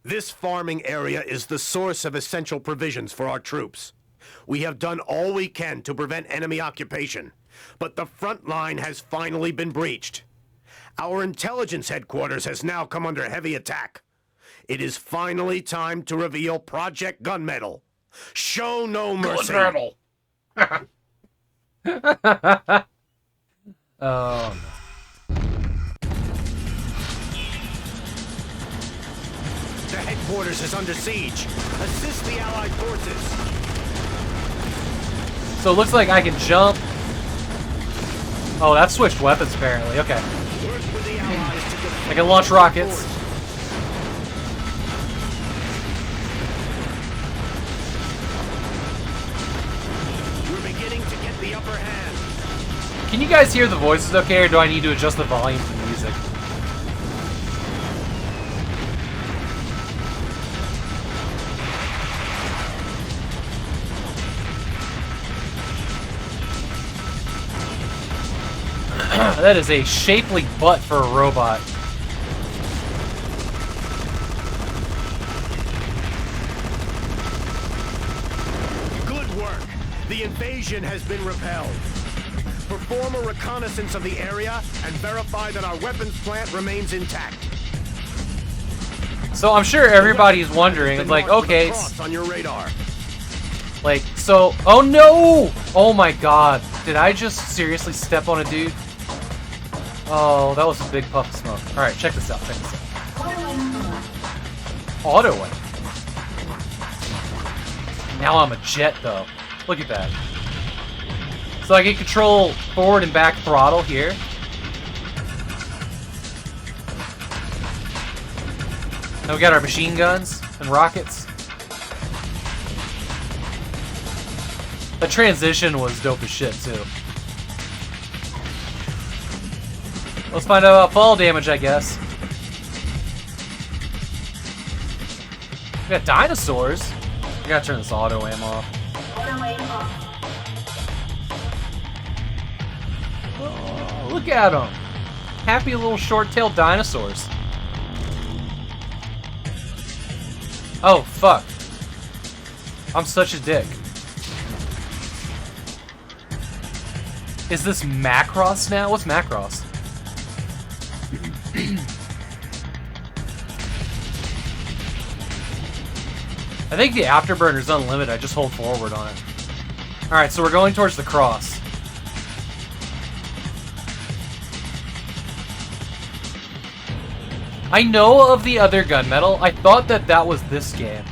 This farming area is the source of essential provisions for our troops. We have done all we can to prevent enemy occupation, but the front line has finally been breached. Our intelligence headquarters has now come under heavy attack. It is finally time to reveal Project Gunmetal. Show no mercy. Gunmetal. Oh, no. The headquarters is under siege. Assist the Allied forces. So it looks like I can jump Oh, that switched weapons apparently. Okay. Work with the Allies to defend I can launch the rockets. force. We're beginning to get the upper hand. Can you guys hear the voices okay, or do I need to adjust the volume to the music? That is a shapely butt for a robot. Good work. The invasion has been repelled. Perform a reconnaissance of the area and verify that our weapons plant remains intact. So I'm sure everybody's wondering, Been like, marked with a okay, cross on your radar. like, so, oh no! Oh my god, did I just seriously step on a dude? Oh, that was a big puff of smoke. Alright, check this out, check this out. Auto weapon. Now I'm a jet, though. Look at that. So I can control forward and back throttle here. Now we got our machine guns and rockets. The transition was dope as shit, too. Let's find out about fall damage, I guess. We got dinosaurs. I gotta turn this auto aim off. Oh, look at them. Happy little short-tailed dinosaurs. Oh, fuck. I'm such a dick. Is this Macross now? What's Macross? I think the afterburner's unlimited. I just hold forward on it. Alright, so we're going towards the cross. I know of the other gunmetal. I thought that that was this game.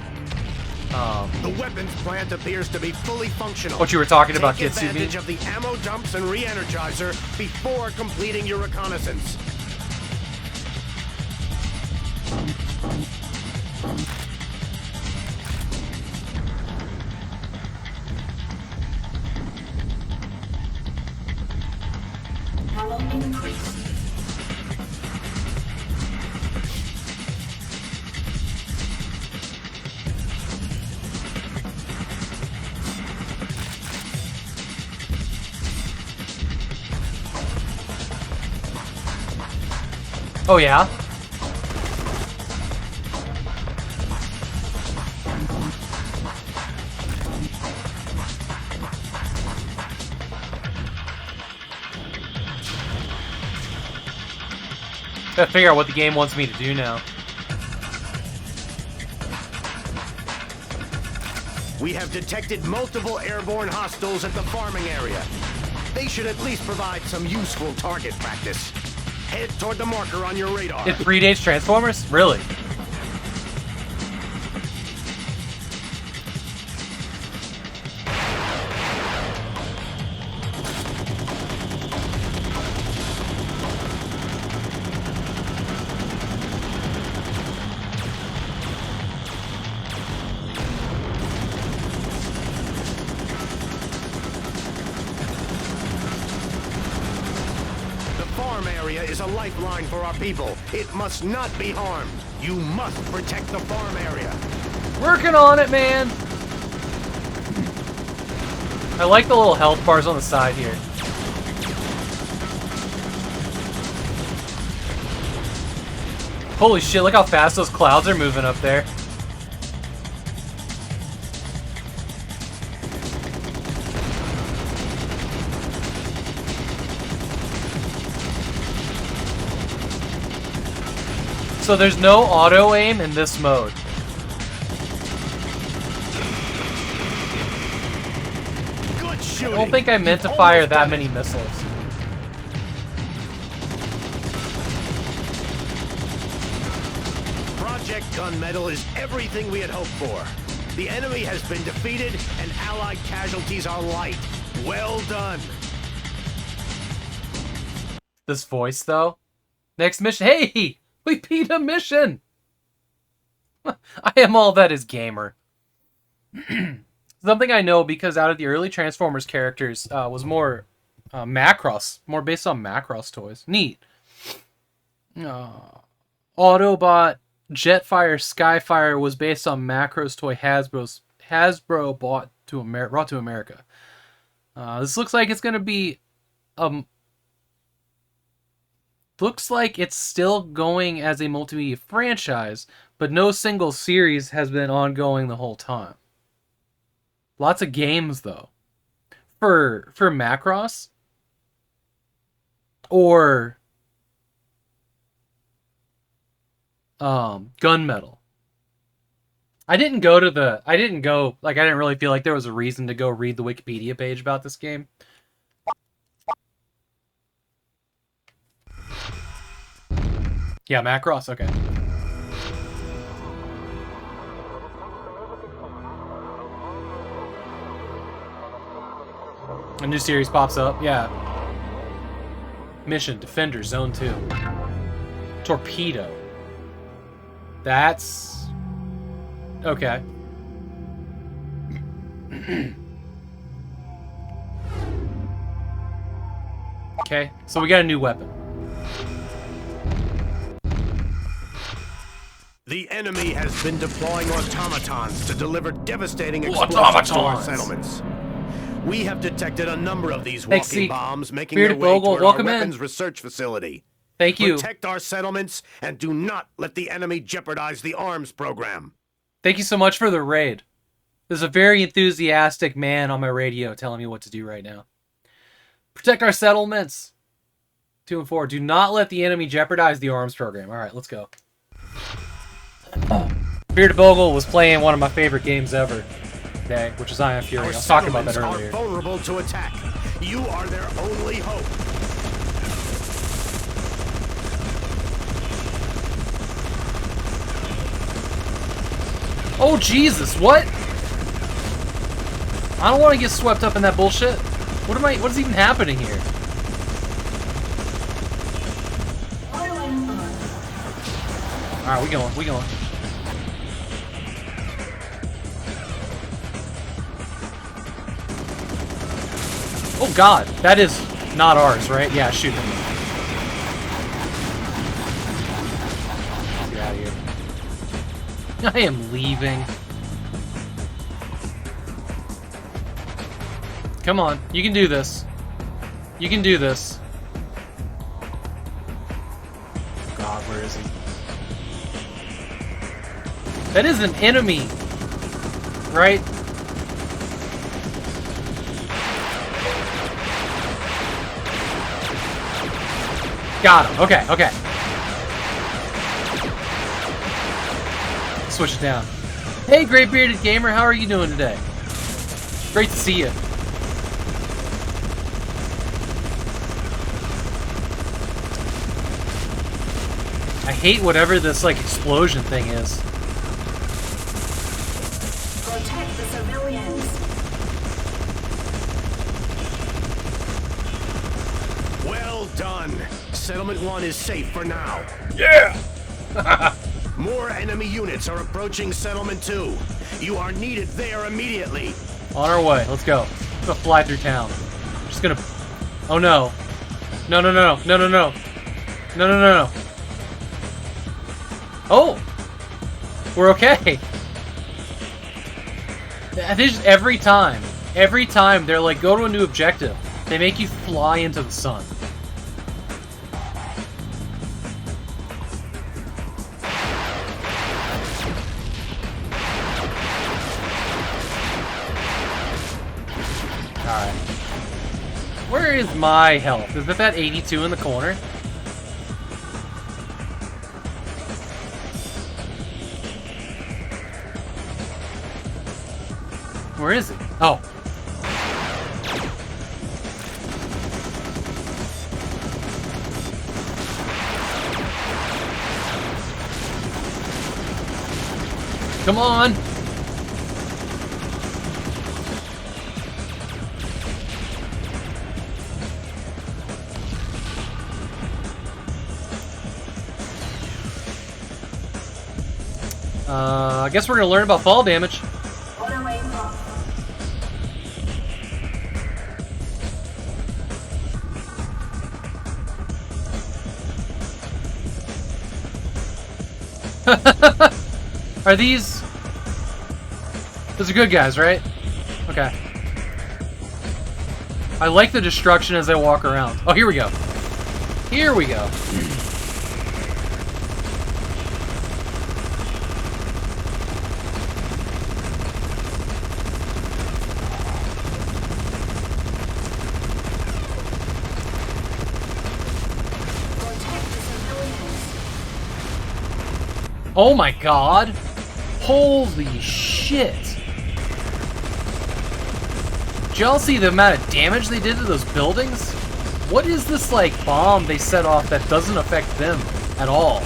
The weapons plant appears to be fully functional. What you were talking about, Take Kitsumi? advantage of the ammo dumps and re-energizer before completing your reconnaissance. Oh, yeah? Gotta figure out what the game wants me to do now. We have detected multiple airborne hostiles at the farming area. They should at least provide some useful target practice. Head toward the marker on your radar. It predates Transformers? Really? Is a lifeline for our people. It must not be harmed. You must protect the farm area. Working on it, man! I like the little health bars on the side here. Holy shit, look how fast those clouds are moving up there. So there's no auto aim in this mode. Good shooting. I don't think I meant to fire that many missiles. Project Gunmetal is everything we had hoped for. The enemy has been defeated and Allied casualties are light. Well done. This voice, though. Next mission. Hey! We beat a mission! I am all that is gamer. Something I know because out of the early Transformers characters was more Macross. More based on Macross toys. Neat. Autobot, Jetfire, Skyfire was based on Macross toy Hasbro brought to America. This looks like it's going to be... looks like it's still going as a multimedia franchise, but no single series has been ongoing the whole time. Lots of games, though. For Macross or Gunmetal. I didn't really feel like there was a reason to go read the Wikipedia page about this game. Yeah, Macross, okay. A new series pops up, yeah. Mission, Defender, Zone 2. Torpedo. That's... okay. Okay, so we got a new weapon. The enemy has been deploying automatons to deliver devastating explosions to our settlements. We have detected a number of these walking bombs making their way toward our weapons research facility. Thank you. Protect our settlements and do not let the enemy jeopardize the arms program. Thank you so much for the raid. There's a very enthusiastic man on my radio telling me what to do right now. Protect our settlements. 2 and 4. Do not let the enemy jeopardize the arms program. All right, let's go. Bearded Bogle was playing one of my favorite games ever today, which is Iron Fury. I was talking about that earlier. Are vulnerable to attack. You are their only hope. Oh Jesus! What? I don't want to get swept up in that bullshit. What is even happening here? All right, we going. Oh God, that is not ours, right? Yeah, shoot him. Get out of here. I am leaving. Come on, you can do this. You can do this. God, where is he? That is an enemy, right? Got him. Okay, okay. Switch it down. Hey, Great Bearded Gamer, how are you doing today? Great to see you. I hate whatever this, like, explosion thing is. Protect the civilians. Well done. Settlement 1 is safe for now. Yeah! More enemy units are approaching Settlement 2. You are needed there immediately. On our way. Let's go. Let's go fly through town. Just gonna... Oh no. No, no, no, no, no, no. No, no, no, no. Oh! We're okay. I think just every time they're like, go to a new objective, they make you fly into the sun. Alright. Where is my health? Is it that 82 in the corner? Where is it? Oh. Come on! I guess we're gonna learn about fall damage. Auto aim off. Are these... Those are good guys, right? Okay. I like the destruction as they walk around. Oh, here we go. Here we go. Protect the civilians. Oh my god. Holy shit. Did y'all see the amount of damage they did to those buildings? What is this, like, bomb they set off that doesn't affect them at all?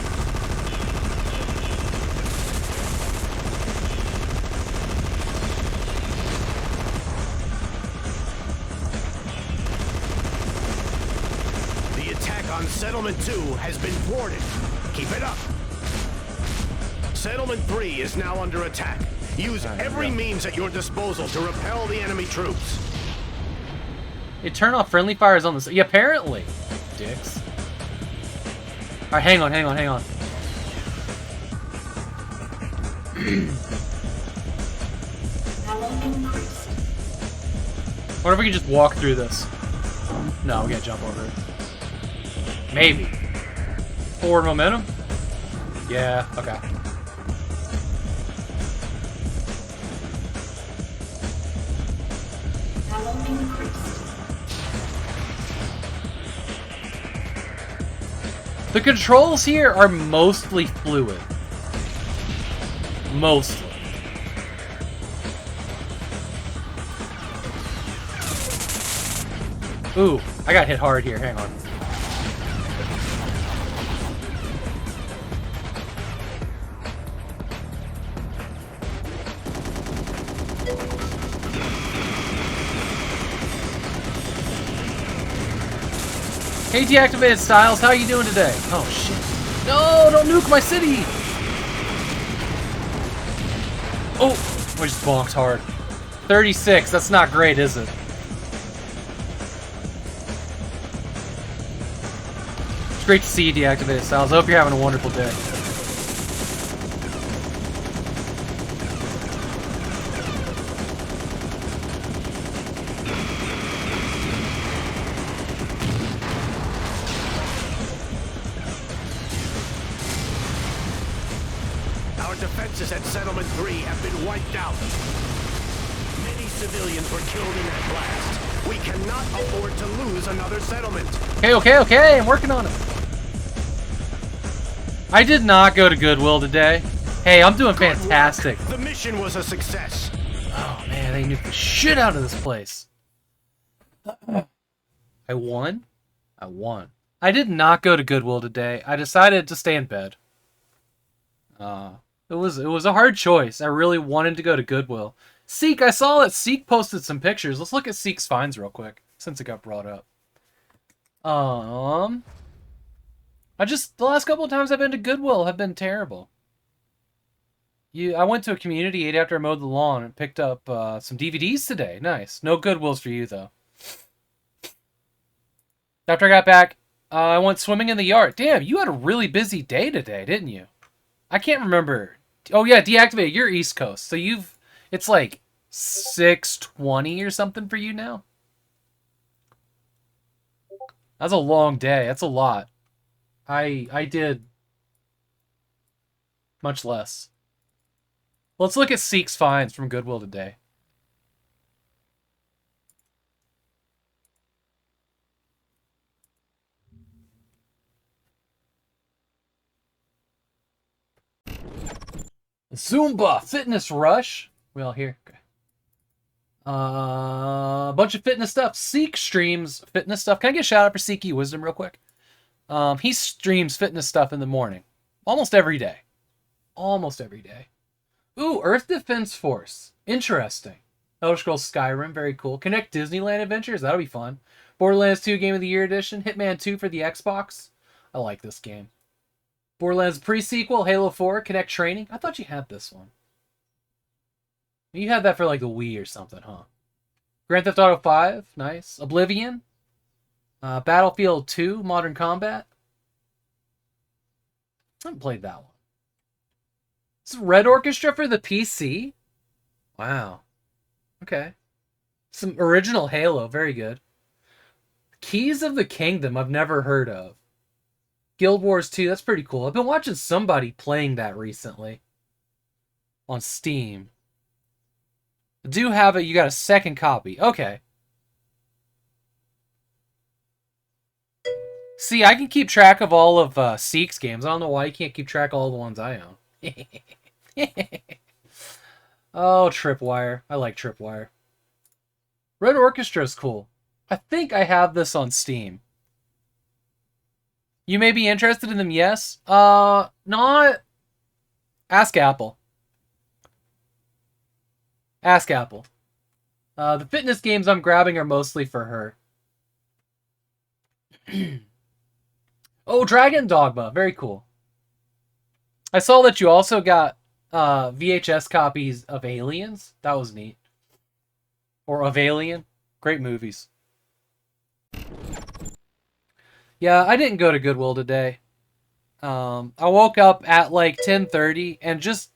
The attack on Settlement 2 has been thwarted. Keep it up. Settlement 3 is now under attack. Use every means at your disposal to repel the enemy troops. They turn off friendly fires on this. Yeah, apparently. Dicks. Alright, hang on. Ammo increased. What if we could just walk through this? No, we gotta jump over it. Maybe. Forward momentum? Yeah, okay. Ammo increased. The controls here are mostly fluid. Mostly. Ooh, I got hit hard here. Hang on. Hey, deactivated Styles, how you doing today? Oh shit! No, don't nuke my city! Oh, I just bonked hard. 36. That's not great, is it? It's great to see you, deactivated Styles. I hope you're having a wonderful day. Our defenses at Settlement 3 have been wiped out. Many civilians were killed in that blast. We cannot afford to lose another settlement. Okay, I'm working on it. I did not go to Goodwill today. Hey, I'm doing fantastic. The mission was a success. Oh man, they nuked the shit out of this place. I won? I won. I did not go to Goodwill today. I decided to stay in bed. It was a hard choice. I really wanted to go to Goodwill. Seek, I saw that Seek posted some pictures. Let's look at Seek's finds real quick, since it got brought up. The last couple of times I've been to Goodwill have been terrible. I went to a community aid after I mowed the lawn and picked up some DVDs today. Nice. No Goodwills for you, though. After I got back, I went swimming in the yard. Damn, you had a really busy day today, didn't you? I can't remember. Oh, yeah, deactivated. You're East Coast. So it's like 6:20 or something for you now? That's a long day. That's a lot. I did much less. Let's look at Seek's finds from Goodwill today. Zumba Fitness Rush. We all here? Okay. A bunch of fitness stuff. Seek streams fitness stuff. Can I get a shout out for Seeky Wisdom real quick? He streams fitness stuff in the morning. Almost every day. Almost every day. Ooh, Earth Defense Force. Interesting. Elder Scrolls Skyrim. Very cool. Connect Disneyland Adventures. That'll be fun. Borderlands 2 Game of the Year Edition. Hitman 2 for the Xbox. I like this game. Borderlands pre-sequel, Halo 4, Connect Training. I thought you had this one. You had that for like the Wii or something, huh? Grand Theft Auto 5, nice. Oblivion. Battlefield 2, Modern Combat. I haven't played that one. This is Red Orchestra for the PC? Wow. Okay. Some original Halo, very good. Keys of the Kingdom, I've never heard of. Guild Wars 2, that's pretty cool. I've been watching somebody playing that recently. On Steam. I do have it, you got a second copy. Okay. See, I can keep track of all of Seek's games. I don't know why you can't keep track of all the ones I own. Oh, Tripwire. I like Tripwire. Red Orchestra is cool. I think I have this on Steam. You may be interested in them, yes. Not... Ask Apple. Ask Apple. The fitness games I'm grabbing are mostly for her. Oh, Dragon Dogma. Very cool. I saw that you also got VHS copies of Aliens. That was neat. Or of Alien. Great movies. Yeah, I didn't go to Goodwill today. I woke up at like 10:30 and just...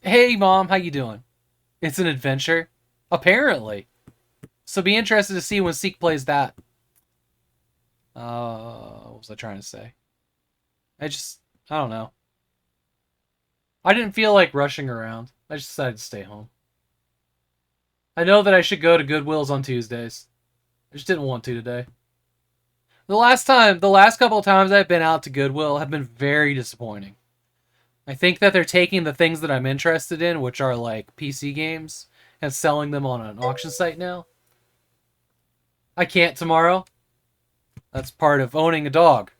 Hey, Mom, how you doing? It's an adventure. Apparently. So be interested to see when Seek plays that. What was I trying to say? I don't know. I didn't feel like rushing around. I just decided to stay home. I know that I should go to Goodwill's on Tuesdays. I just didn't want to today. The last couple of times I've been out to Goodwill have been very disappointing. I think that they're taking the things that I'm interested in, which are like PC games, and selling them on an auction site now. I can't tomorrow. That's part of owning a dog.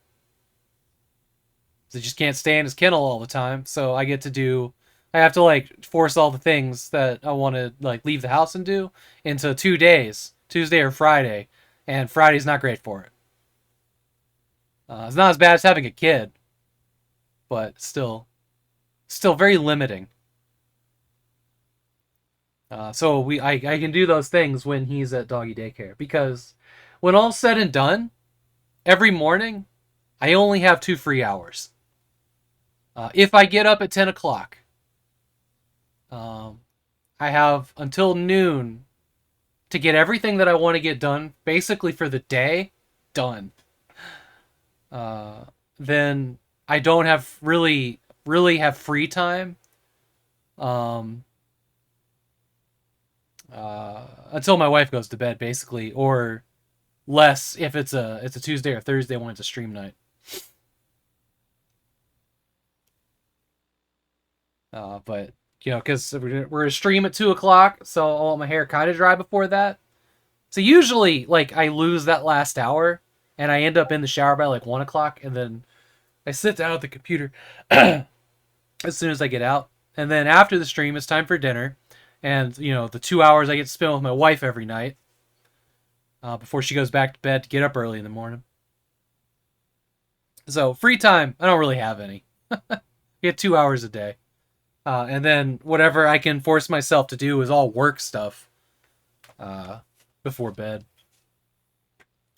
They just can't stay in his kennel all the time, so I have to like force all the things that I want to like leave the house and do into 2 days, Tuesday or Friday, and Friday's not great for it. It's not as bad as having a kid, but still very limiting. So I can do those things when he's at doggy daycare, because when all's said and done, every morning I only have 2 free hours. If I get up at 10 o'clock, I have until noon to get everything that I want to get done, basically for the day, done. Then I don't have really have free time until my wife goes to bed, basically, or less if it's a Tuesday or Thursday when it's a stream night. But you know, because we're gonna stream at 2 o'clock, so I want my hair kind of dry before that. So usually, like, I lose that last hour, and I end up in the shower by like 1 o'clock, and then I sit down at the computer as soon as I get out. And then after the stream, it's time for dinner, and you know, the 2 hours I get to spend with my wife every night before she goes back to bed to get up early in the morning. So free time, I don't really have any. Get 2 hours a day. And then whatever I can force myself to do is all work stuff before bed.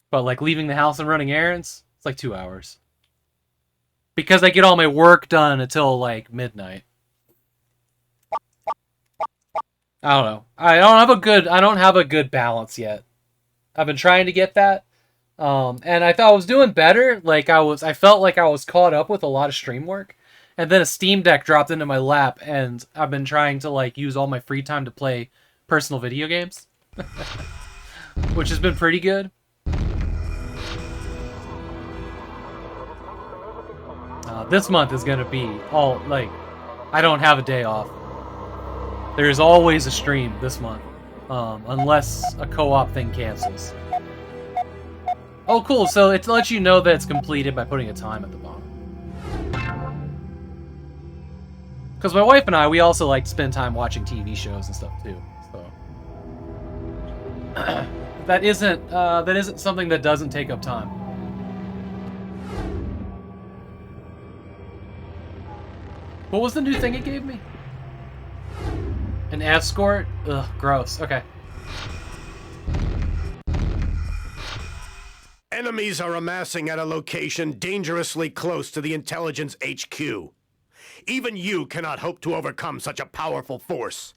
But like leaving the house and running errands, it's like 2 hours. Because I get all my work done until like midnight. I don't know. I don't have a good balance yet. I've been trying to get that. And I thought I was doing better. Like I felt like I was caught up with a lot of stream work. And then a Steam Deck dropped into my lap, and I've been trying to like use all my free time to play personal video games, which has been pretty good. This month is gonna be all like, I don't have a day off. There's always a stream this month, unless a co-op thing cancels. Oh, cool! So it lets you know that it's completed by putting a time at the bottom. Because my wife and I, we also like to spend time watching TV shows and stuff too. So that isn't something that doesn't take up time. What was the new thing it gave me? An escort? Ugh, gross. Okay. Enemies are amassing at a location dangerously close to the intelligence HQ. Even you cannot hope to overcome such a powerful force.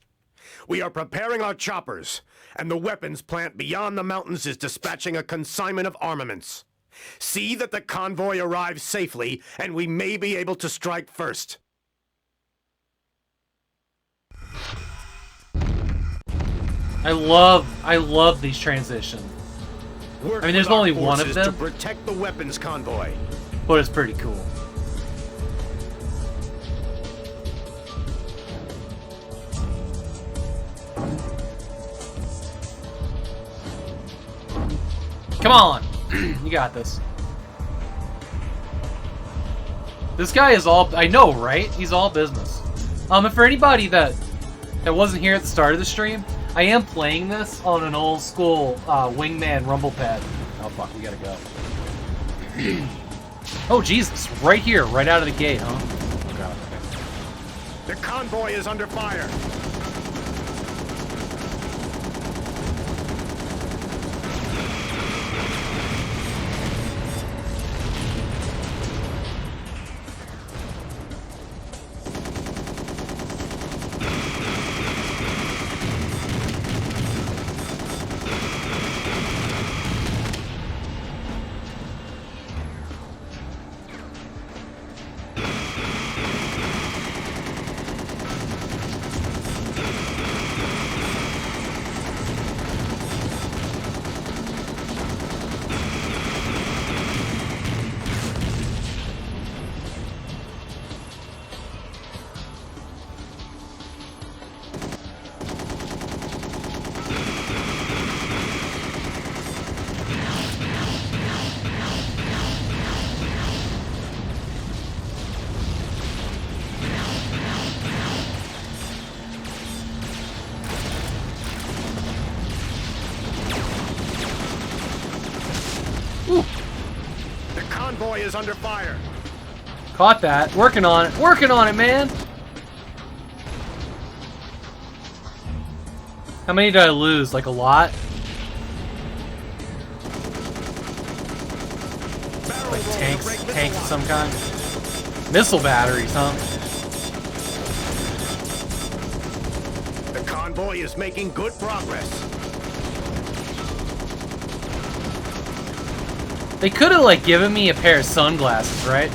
We are preparing our choppers, and the weapons plant beyond the mountains is dispatching a consignment of armaments. See that the convoy arrives safely, and we may be able to strike first. I love these transitions. Work I mean, there's with our only one of forces them. to protect the weapons convoy. But it's pretty cool. Come on! You got this. This guy is all... I know, right? He's all business. And for anybody that wasn't here at the start of the stream, I am playing this on an old school Wingman Rumble Pad. Oh fuck, we gotta go. Oh Jesus, right here, right out of the gate, huh? Oh god, okay. The convoy is under fire. Convoy is under fire. Caught that. Working on it. Working on it, man. How many did I lose? Like a lot? Like tanks of some kind? Missile batteries, huh? The convoy is making good progress. They could have like given me a pair of sunglasses, right?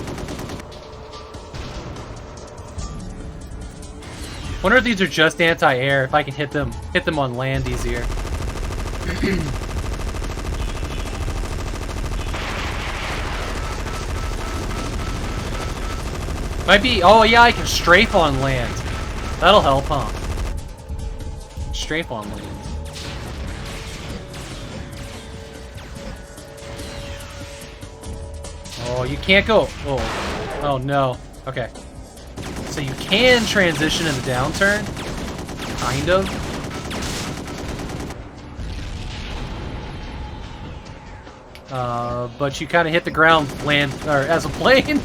Wonder if these are just anti-air, if I can hit them on land easier. Might be, oh yeah, I can strafe on land. That'll help, huh? Strafe on land. Oh, you can't go. Oh, oh no. Okay. So you can transition in the downturn, kind of. But you kind of hit the ground land or as a plane.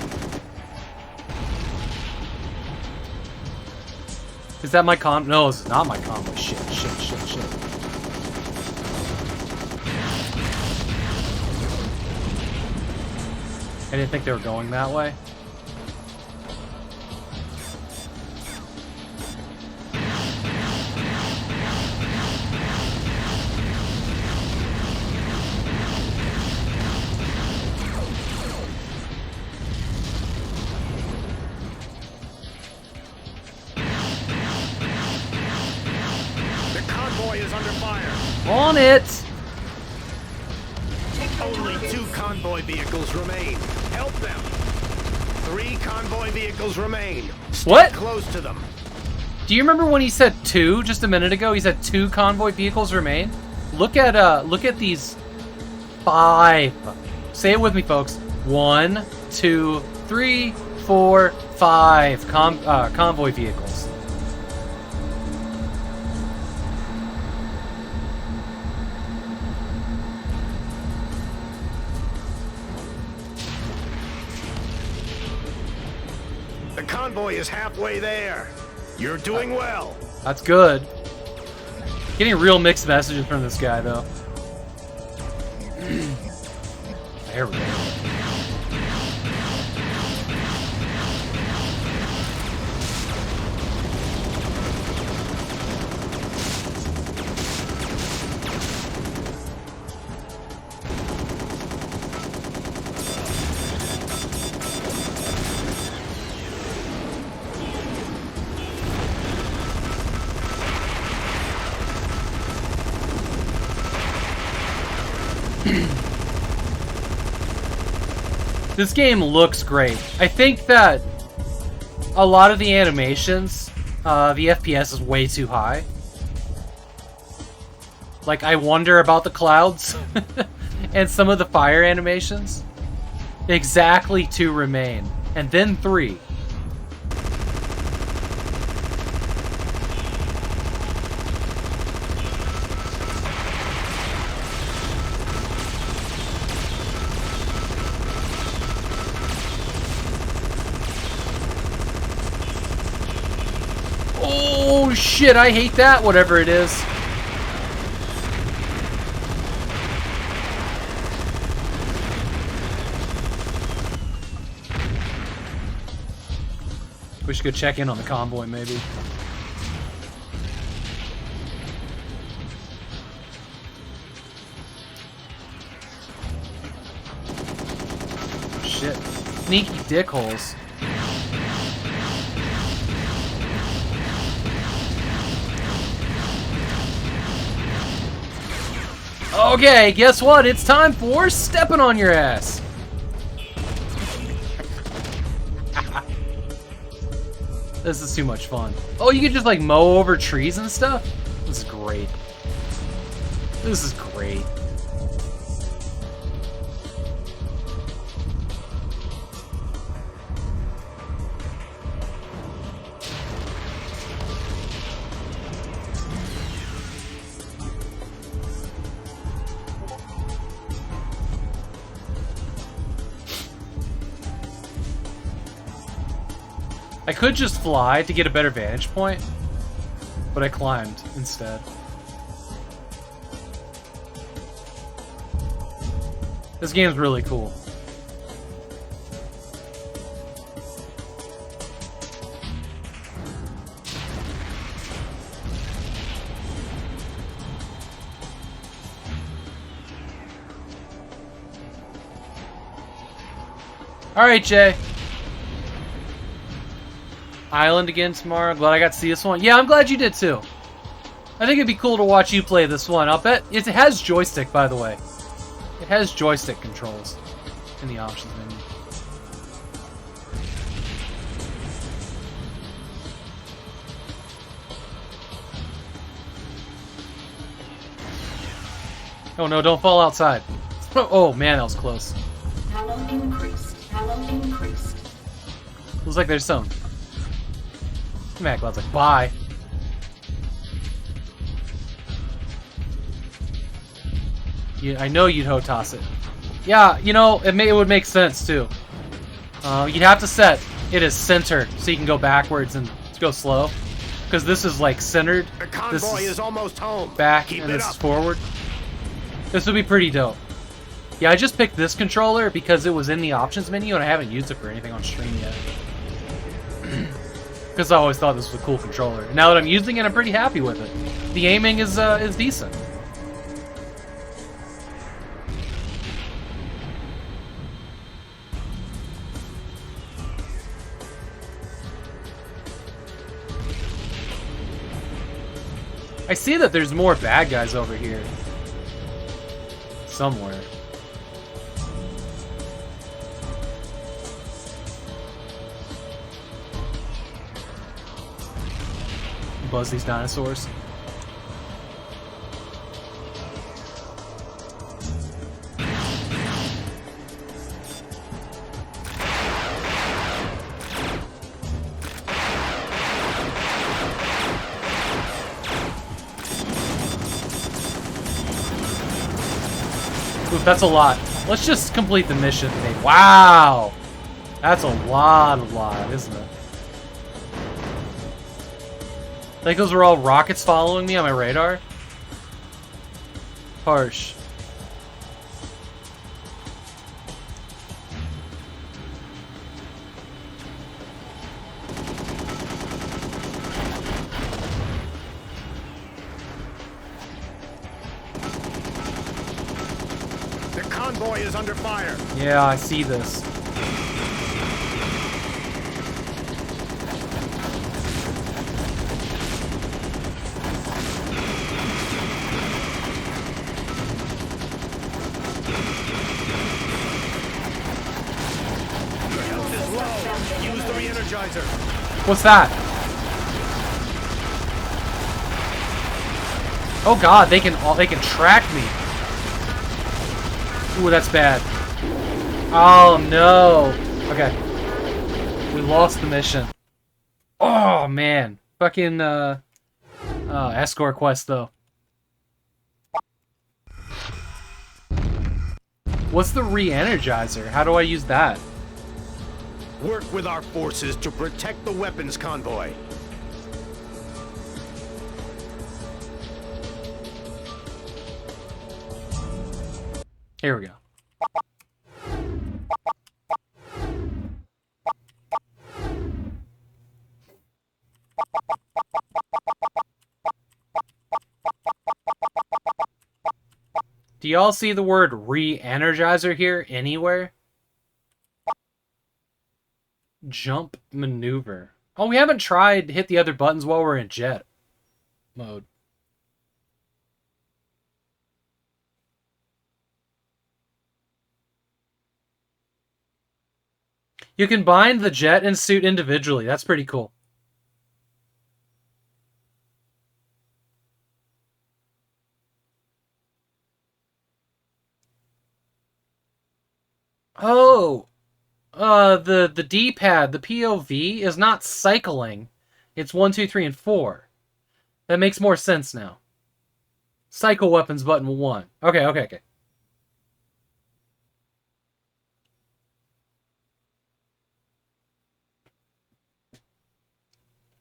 Is that my con? No, it's not my convoy. Shit. I didn't think they were going that way. The convoy is under fire. On it! Only 2 convoy vehicles remain. Help them. 3 convoy vehicles remain. Stay What? close to them. Do you remember when he said 2 just a minute ago? He said 2 convoy vehicles remain. Look at these 5. Say it with me, folks. 1, 2, 3, 4, 5 convoy vehicles. The The convoy is halfway there. You're doing well. That's good. Getting real mixed messages from this guy, though. There we go. This game looks great. I think that a lot of the animations, the FPS is way too high. Like, I wonder about the clouds and some of the fire animations. Exactly 2 remain. And then 3. Oh shit, I hate that, whatever it is. We should go check in on the convoy, maybe. Shit. Sneaky dickholes. Okay, guess what? It's time for stepping on your ass. This is too much fun. Oh, you can just like mow over trees and stuff? This is great. This is great. I could just fly to get a better vantage point, but I climbed instead. This game's really cool. Alright, Jay. Island again tomorrow. Glad I got to see this one. Yeah, I'm glad you did too. I think it'd be cool to watch you play this one. I'll bet it has joystick, by the way. It has joystick controls in the options menu. Oh no, don't fall outside. Oh man, that was close. Allo increased. Allo increased. Looks like there's some. Mad Cloud's like, bye. I know you'd toss it. Yeah, you know, it would make sense too. You'd have to set it as center so you can go backwards and go slow. Because this is like centered. The convoy is almost home. Back Keep and it this is up. forward. This would be pretty dope. Yeah, I just picked this controller because it was in the options menu and I haven't used it for anything on stream yet. Because I always thought this was a cool controller. And now that I'm using it, I'm pretty happy with it. The aiming is decent. I see that there's more bad guys over here. Somewhere. Buzz these dinosaurs. Oof, that's a lot. Let's just complete the mission. Wow! That's a lot, isn't it? Like those were all rockets following me on my radar? Harsh. The convoy is under fire. Yeah, I see this. Your health is low. Use the re-energizer. What's that? Oh god, they can track me. Ooh, that's bad. Oh no. Okay. We lost the mission. Oh man. Fucking escort quest though. What's the re-energizer? How do I use that? Work with our forces to protect the weapons convoy. Here we go. Do y'all see the word re-energizer here anywhere? Jump maneuver. Oh, we haven't tried to hit the other buttons while we're in jet mode. You can bind the jet and suit individually. That's pretty cool. Oh, the D-pad, the POV is not cycling. It's 1, 2, 3, and 4. That makes more sense now. Cycle weapons button 1. Okay.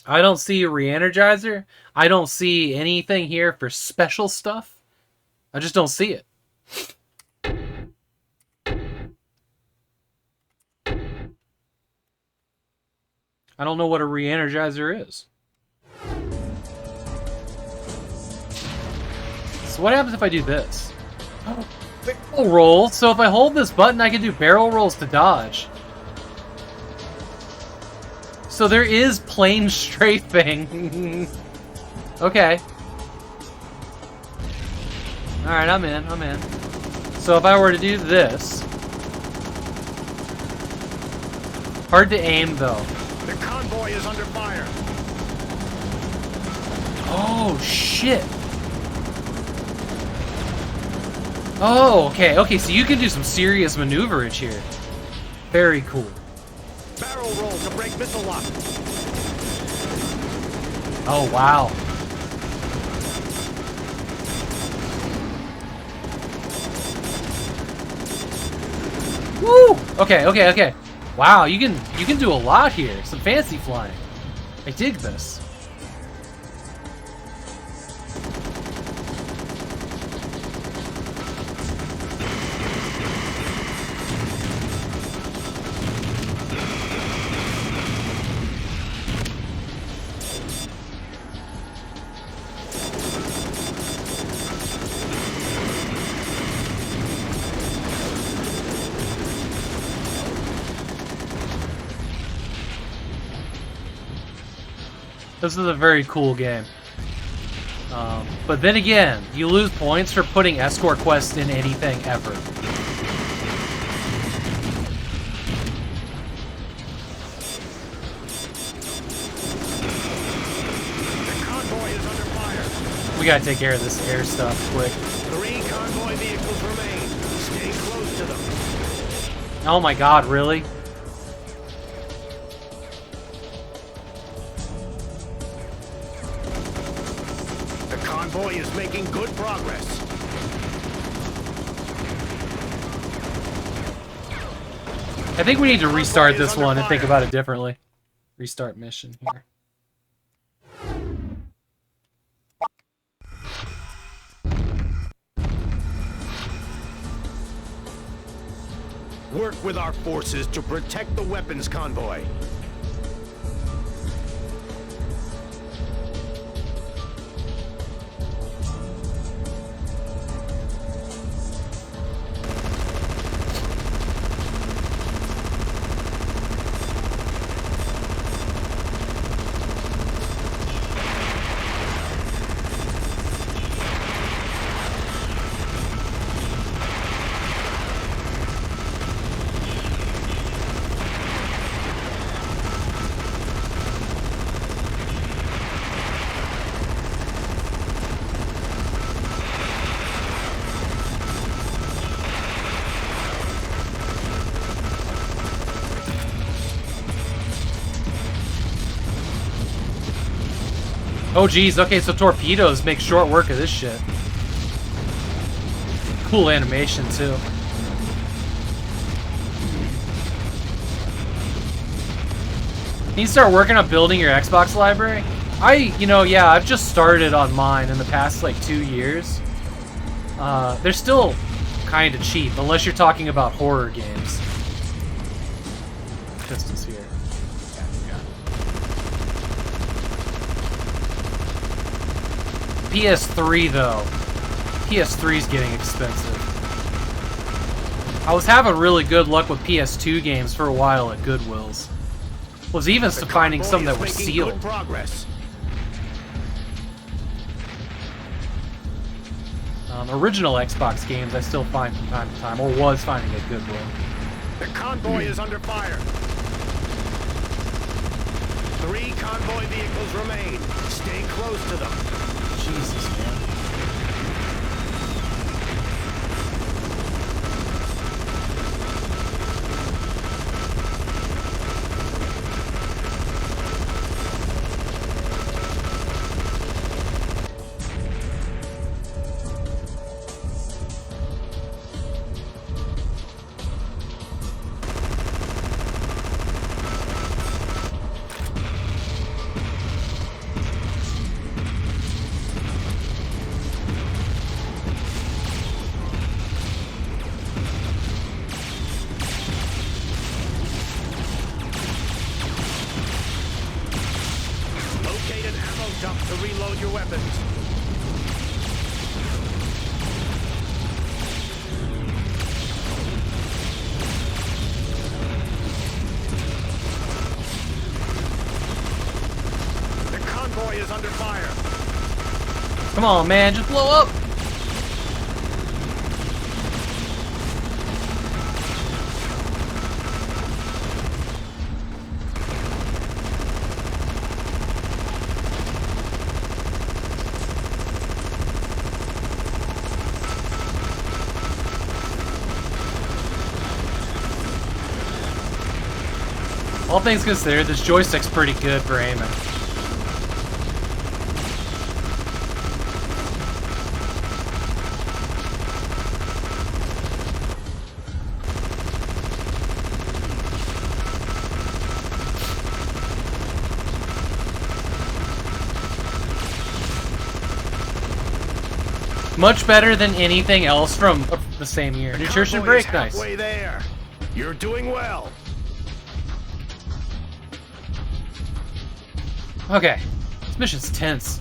I don't see a re-energizer. I don't see anything here for special stuff. I just don't see it. I don't know what a re-energizer is. So what happens if I do this? Barrel roll. So if I hold this button, I can do barrel rolls to dodge. So there is plain strafing. Okay. Alright, I'm in. So if I were to do this... Hard to aim, though. The convoy is under fire. Oh, shit. Oh, okay, so you can do some serious maneuverage here. Very cool. Barrel roll to break missile lock. Oh, wow. Woo! Okay. Wow, you can do a lot here. Some fancy flying. I dig this. This is a very cool game. But then again, you lose points for putting escort quests in anything ever. The convoy is under fire. We gotta take care of this air stuff quick. 3 convoy vehicles remain. Stay close to them. Oh my god, really? The convoy is making good progress. I think we need to restart this one and think about it differently. Restart mission here. Work with our forces to protect the weapons convoy. Oh geez, okay, so torpedoes make short work of this shit. Cool animation too. Need to start working on building your Xbox library? Yeah, I've just started on mine in the past like 2 years. They're still kind of cheap, unless you're talking about horror games. Pistols here. PS3 though. PS3's getting expensive. I was having really good luck with PS2 games for a while at Goodwill's. Was even finding some that were sealed. Progress. Original Xbox games I still find from time to time, or was finding at Goodwill. The convoy is under fire. 3 convoy vehicles remain. Stay close to them. Jesus, man. Locate an ammo dump to reload your weapons. The convoy is under fire. Come on, man, just blow up! All things considered, this joystick's pretty good for aiming. Much better than anything else from the same year. Nutrition break, nice. Halfway there. You're doing well. Okay, this mission's tense.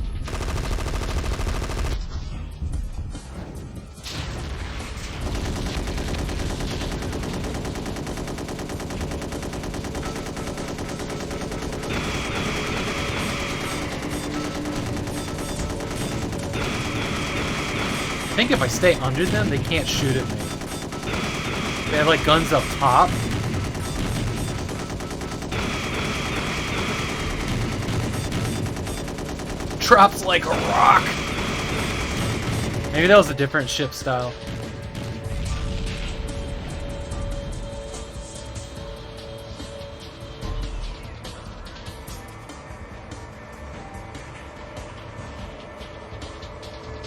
I think if I stay under them, they can't shoot at me. They have like guns up top. Drops like a rock. Maybe that was a different ship style.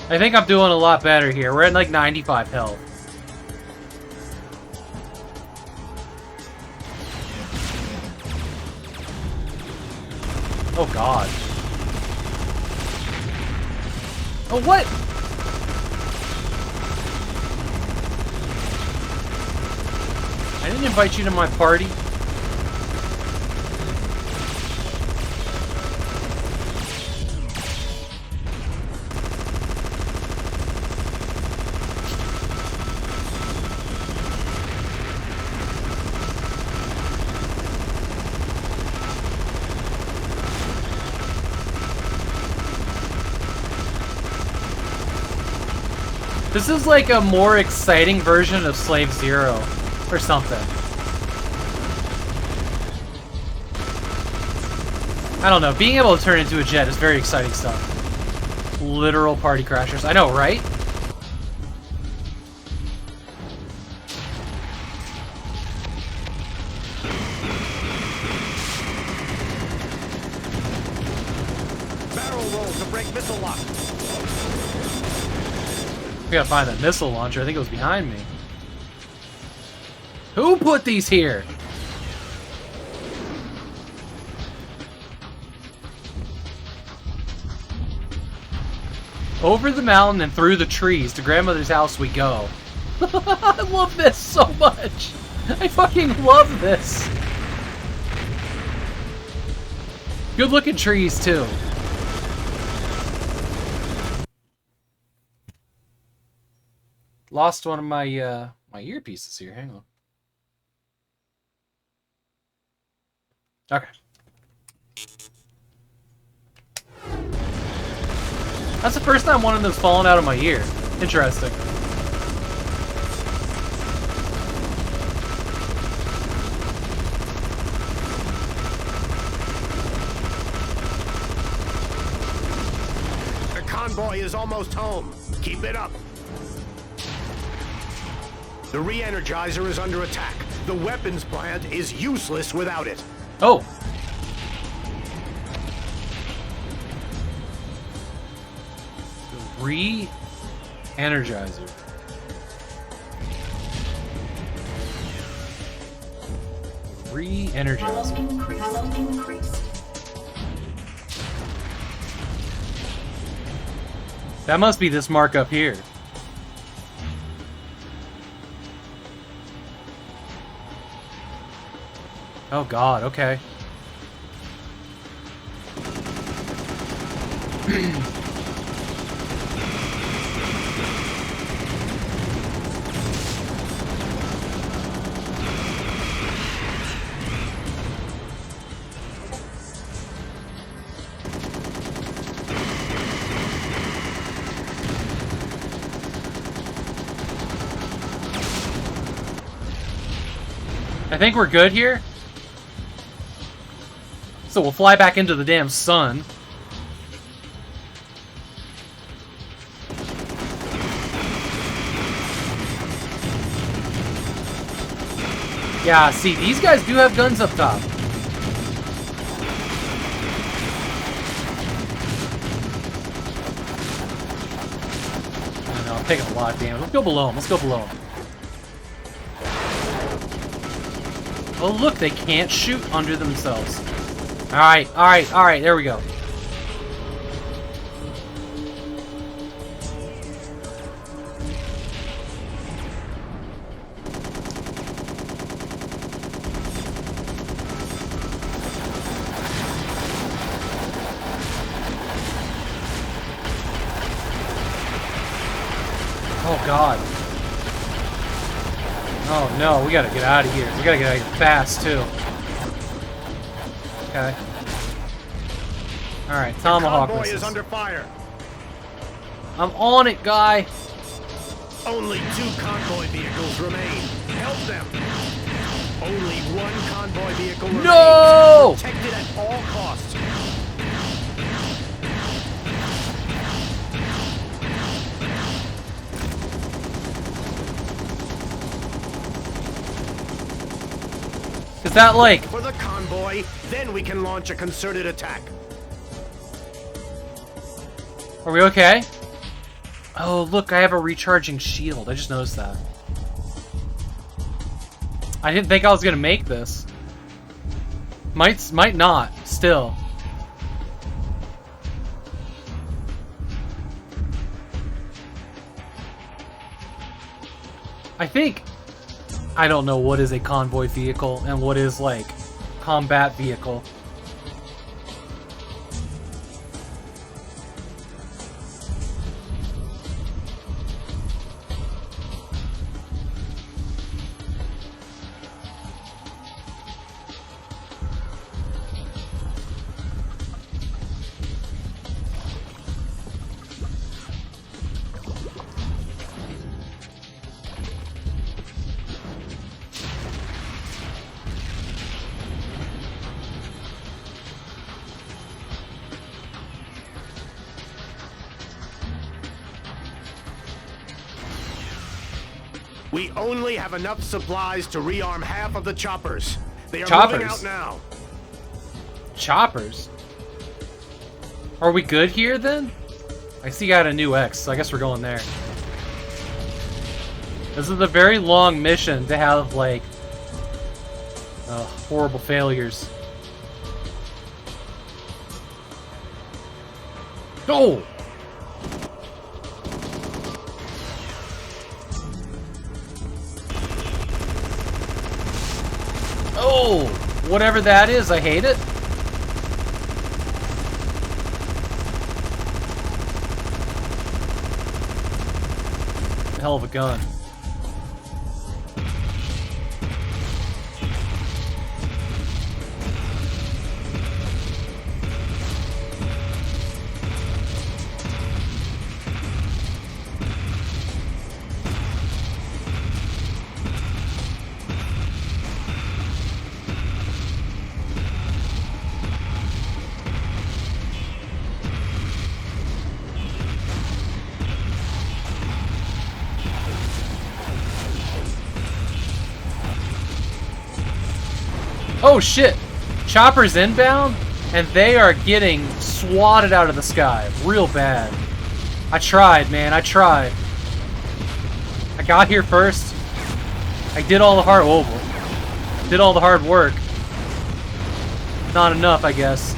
I think I'm doing a lot better here. We're at like 95 health. Oh god. Oh, what? I didn't didn't invite you to my party. This is like a more exciting version of Slave Zero or something. I don't know. Being able to turn into a jet is very exciting stuff. Literal party crashers. I know, right? Barrel roll to break missile lock. We gotta find that missile launcher. I think it was behind me. Who put these here? Over the mountain and through the trees to grandmother's house we go. I love this so much. I fucking love this. Good looking trees too. Lost one of my my earpieces here. Hang on. Okay. That's the first time one of them's fallen out of my ear. Interesting. The convoy is almost home. Keep it up. The re-energizer is under attack. The weapons plant is useless without it. Oh. The re-energizer. Re-energizer. Hallow increased. That must be this mark up here. Oh god, okay. I think we're good here. So we'll fly back into the damn sun. Yeah, see, these guys do have guns up top. I don't know, I'm taking a lot of damage. Let's go below him. Let's go below him. Oh, look, they can't shoot under themselves. Alright, alright, alright, there we go. Oh, God. Oh, no, we gotta get out of here. We gotta get out of here fast, too. Okay. Alright, tomahawk The convoy missiles. is under fire. I'm on it, guy. Only 2 convoy vehicles remain. Help them. Only 1 convoy vehicle remains. No! Protect it at all costs. Is that like... For the convoy, then we can launch a concerted attack. Are we okay? Oh, look, I have a recharging shield. I just noticed that. I didn't think I was gonna make this. Might not, still. I think I don't know what is a convoy vehicle and what is, like, combat vehicle. We only have enough supplies to rearm half of the choppers. They are moving Choppers? out now. Choppers? Are we good here, then? I see you got a new X, so I guess we're going there. This is a very long mission to have, like, horrible failures. Oh! Oh! Whatever that is, I hate it. Hell of a gun. Oh shit! Chopper's inbound, and they are getting swatted out of the sky. Real bad. I tried, man. I tried. I got here first. I did all the hard... Oh, did all the hard work. Not enough, I guess.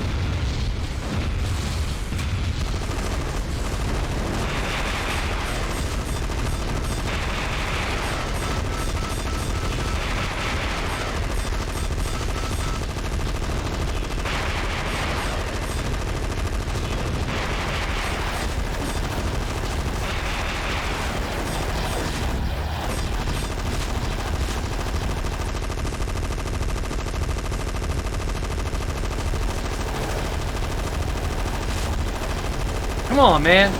Come on, man.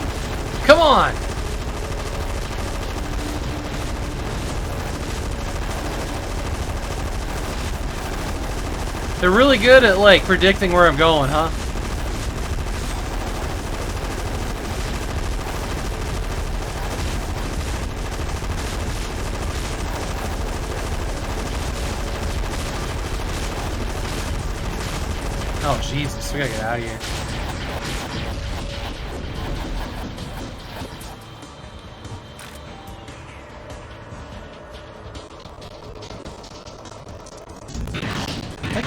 Come on! They're really good at, like, predicting where I'm going, huh? Oh, Jesus. We gotta get out of here.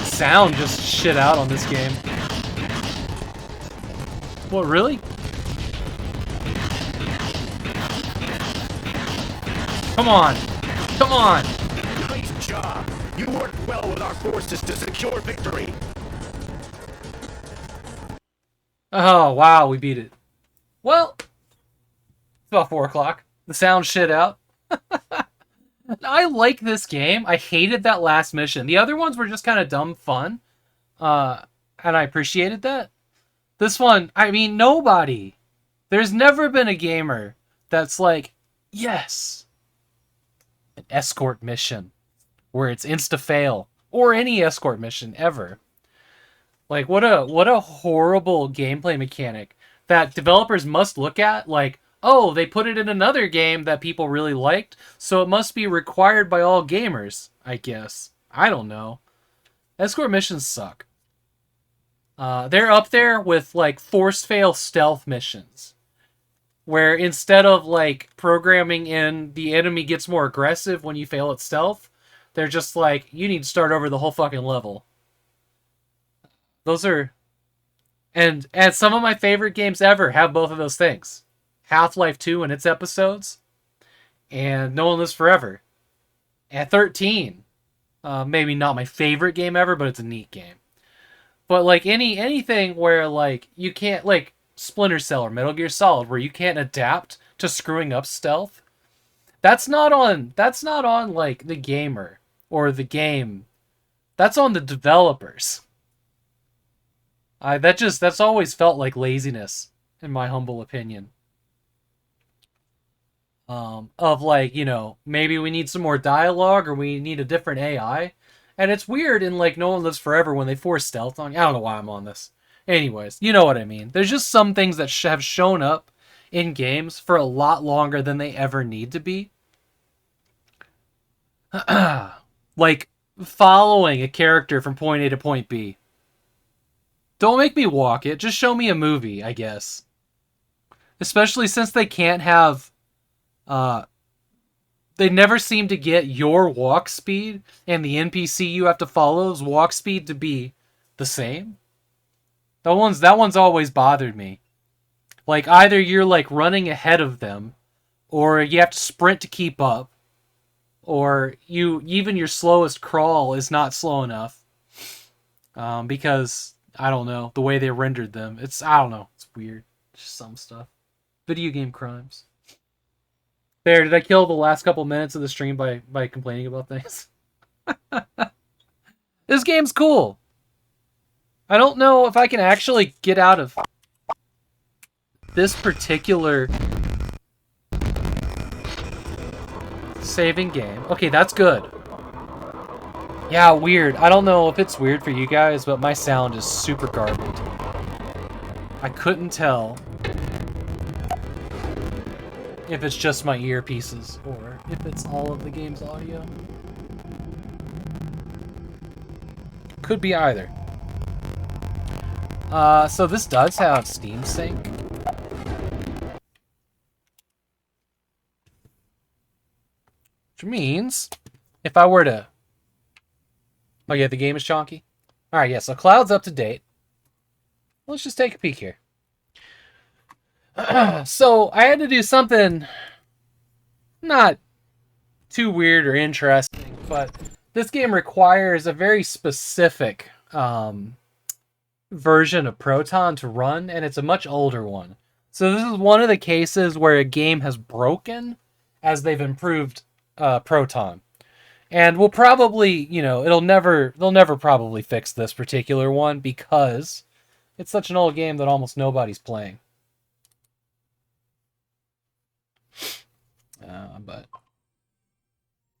Sound just shit out on this game. What, really? Come on! Come on! Nice job! You worked well with our forces to secure victory. Oh, wow, we beat it. Well, it's about 4 o'clock. The sound shit out. I like this game. I hated that last mission. The other ones were just kind of dumb fun. And I appreciated that. This one, I mean, nobody. There's never been a gamer that's like, yes, an escort mission where it's insta-fail. Or any escort mission ever. Like, what a horrible gameplay mechanic that developers must look at, like, oh, they put it in another game that people really liked, so it must be required by all gamers, I guess. I don't know. Escort missions suck. They're up there with, like, force fail stealth missions, where instead of, like, programming in the enemy gets more aggressive when you fail at stealth, they're just like, you need to start over the whole fucking level. Those are... And some of my favorite games ever have both of those things. Half-Life 2 and its episodes, and No One Lives Forever. And 13. Maybe not my favorite game ever, but it's a neat game. But like anything where like you can't, like Splinter Cell or Metal Gear Solid, where you can't adapt to screwing up stealth, that's not on like the gamer or the game. That's on the developers. That's always felt like laziness, in my humble opinion. Of like, maybe we need some more dialogue or we need a different AI. And it's weird in like No One Lives Forever when they force stealth on you. I don't know why I'm on this. Anyways, you know what I mean. There's just some things that have shown up in games for a lot longer than they ever need to be. Like following a character from point A to point B. Don't make me walk it. Just show me a movie, I guess. Especially since they can't have... they never seem to get your walk speed and the NPC you have to follow's walk speed to be the same. That one's always bothered me. Like, either you're, like, running ahead of them, or you have to sprint to keep up, or even your slowest crawl is not slow enough. Because... I don't know. The way they rendered them. I don't know. It's weird. Just some stuff. Video game crimes. There, did I kill the last couple minutes of the stream by complaining about things? This game's cool. I don't know if I can actually get out of this particular saving game. Okay, that's good. Yeah, weird. I don't know if it's weird for you guys, but my sound is super garbled. I couldn't tell if it's just my earpieces or if it's all of the game's audio. Could be either. So this does have Steam Sync. Which means if I were to... Oh yeah, the game is chonky? Alright, yeah, so Cloud's up to date. Let's just take a peek here. So, I had to do something not too weird or interesting, but this game requires a very specific version of Proton to run, and it's a much older one. So this is one of the cases where a game has broken as they've improved Proton. And we'll probably, they'll never probably fix this particular one because it's such an old game that almost nobody's playing. But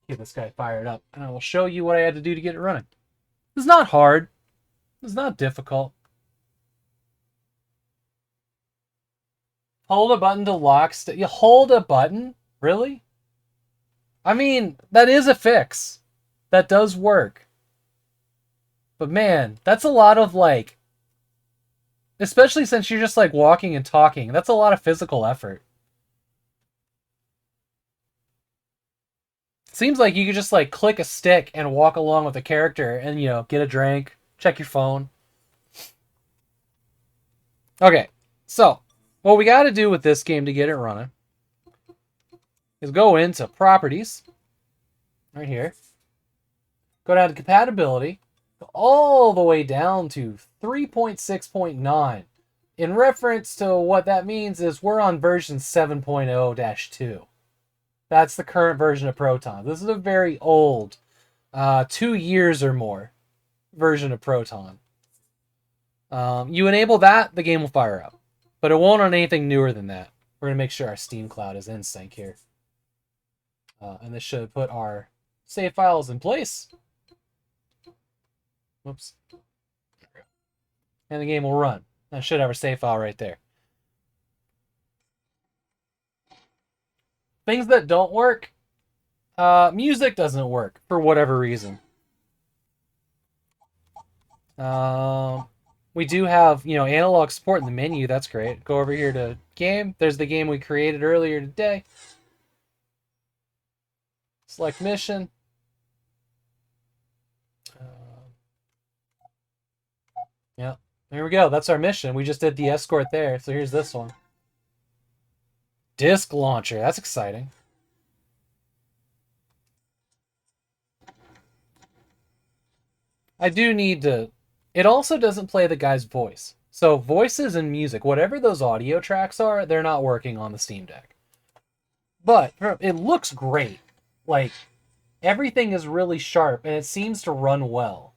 get this guy fired up, and I will show you what I had to do to get it running. It's not hard. It's not difficult. Hold a button to lock. You hold a button? Really? I mean, that is a fix. That does work. But man, that's a lot of like... Especially since you're just like walking and talking. That's a lot of physical effort. Seems like you could just like click a stick and walk along with a character and, get a drink, check your phone. Okay, so what we got to do with this game to get it running is go into Properties, right here. Go down to Compatibility, go all the way down to 3.6.9. In reference to what that means is we're on version 7.0-2. That's the current version of Proton. This is a very old, 2 years or more version of Proton. You enable that, the game will fire up. But it won't on anything newer than that. We're going to make sure our Steam Cloud is in sync here. And this should put our save files in place. Whoops. And the game will run. That should have our save file right there. Things that don't work. Music doesn't work for whatever reason. We do have, analog support in the menu. That's great. Go over here to game. There's the game we created earlier today. Select mission. Yeah, there we go. That's our mission. We just did the escort there. So here's this one. Disk launcher. That's exciting. I do need to... It also doesn't play the guy's voice. So voices and music, whatever those audio tracks are, they're not working on the Steam Deck. But it looks great. Like, everything is really sharp, and it seems to run well.